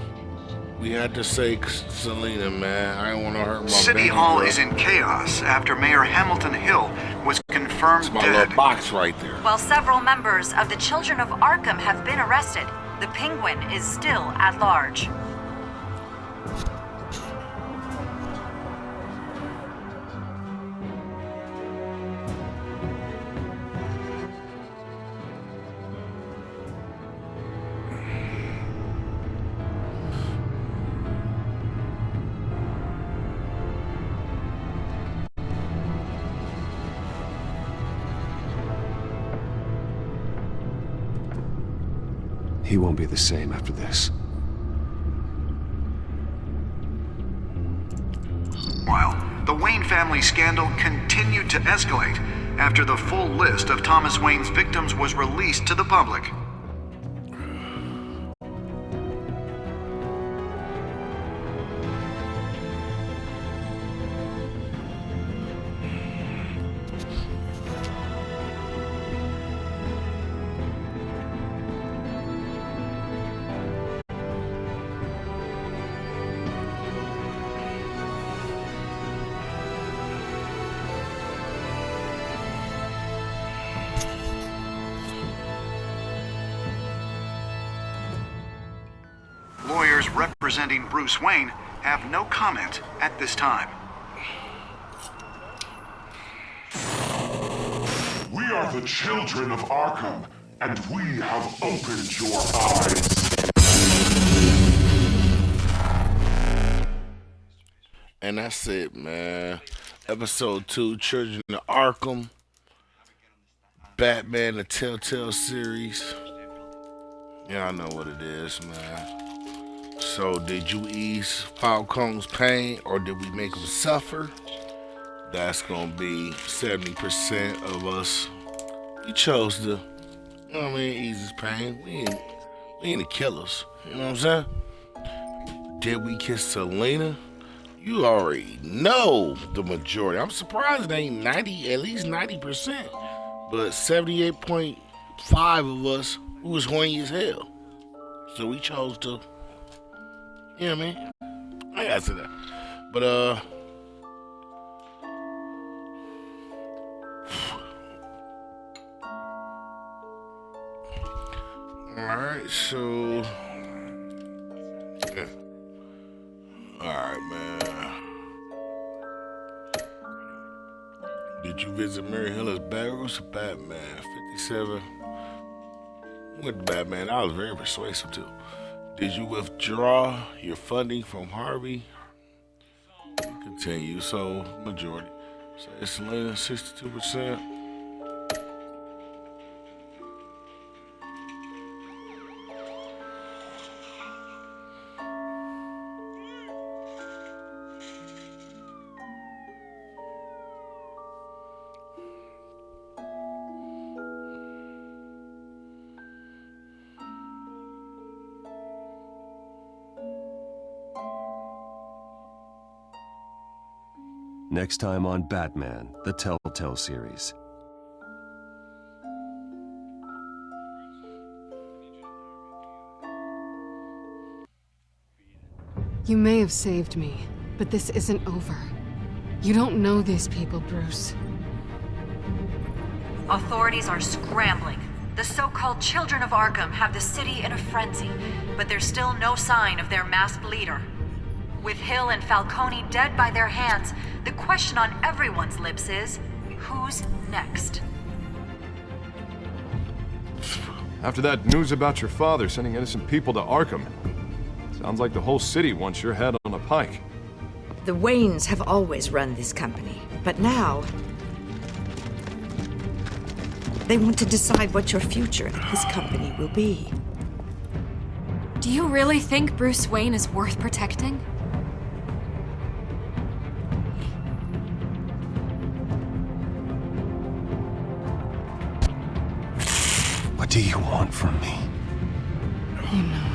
we had to save Selena, man. I didn't want to hurt my City baby Hall girl. is in chaos after Mayor Hamilton Hill was confirmed It's my dead. little box right there. While several members of the Children of Arkham have been arrested, the Penguin is still at large. He won't be the same after this. While the Wayne family scandal continued to escalate after the full list of Thomas Wayne's victims was released to the public. lawyers representing Bruce Wayne have no comment at this time. We are the children of Arkham, and we have opened your eyes. And that's it, man. Episode 2, Children of Arkham. Batman, the Telltale series. Y'all know what it is, man. So, did you ease Falcone's pain, or did we make him suffer? That's gonna be 70% of us. We chose to, you know what I mean, ease his pain. We ain't the killers. You know what I'm saying? Did we kiss Selena? You already know the majority. I'm surprised it ain't 90, at least 90%. But 78.5 of us, we was horny as hell. So we chose to, you know what I mean? I gotta say that. But, alright, so, yeah. Alright, man. Did you visit Mary Heller's barrels? Batman 57. With Batman, I was very persuasive too. Did you withdraw your funding from Harvey? Continue, so majority. So it's Selena 62%. Next time on Batman, the Telltale series. You may have saved me, but this isn't over. You don't know these people, Bruce. Authorities are scrambling. The so-called Children of Arkham have the city in a frenzy, but there's still no sign of their masked leader. With Hill and Falcone dead by their hands, the question on everyone's lips is, who's next? After that news about your father sending innocent people to Arkham, sounds like the whole city wants your head on a pike. The Waynes have always run this company, but now they want to decide what your future at this company will be. Do you really think Bruce Wayne is worth protecting? What do you want from me? You know.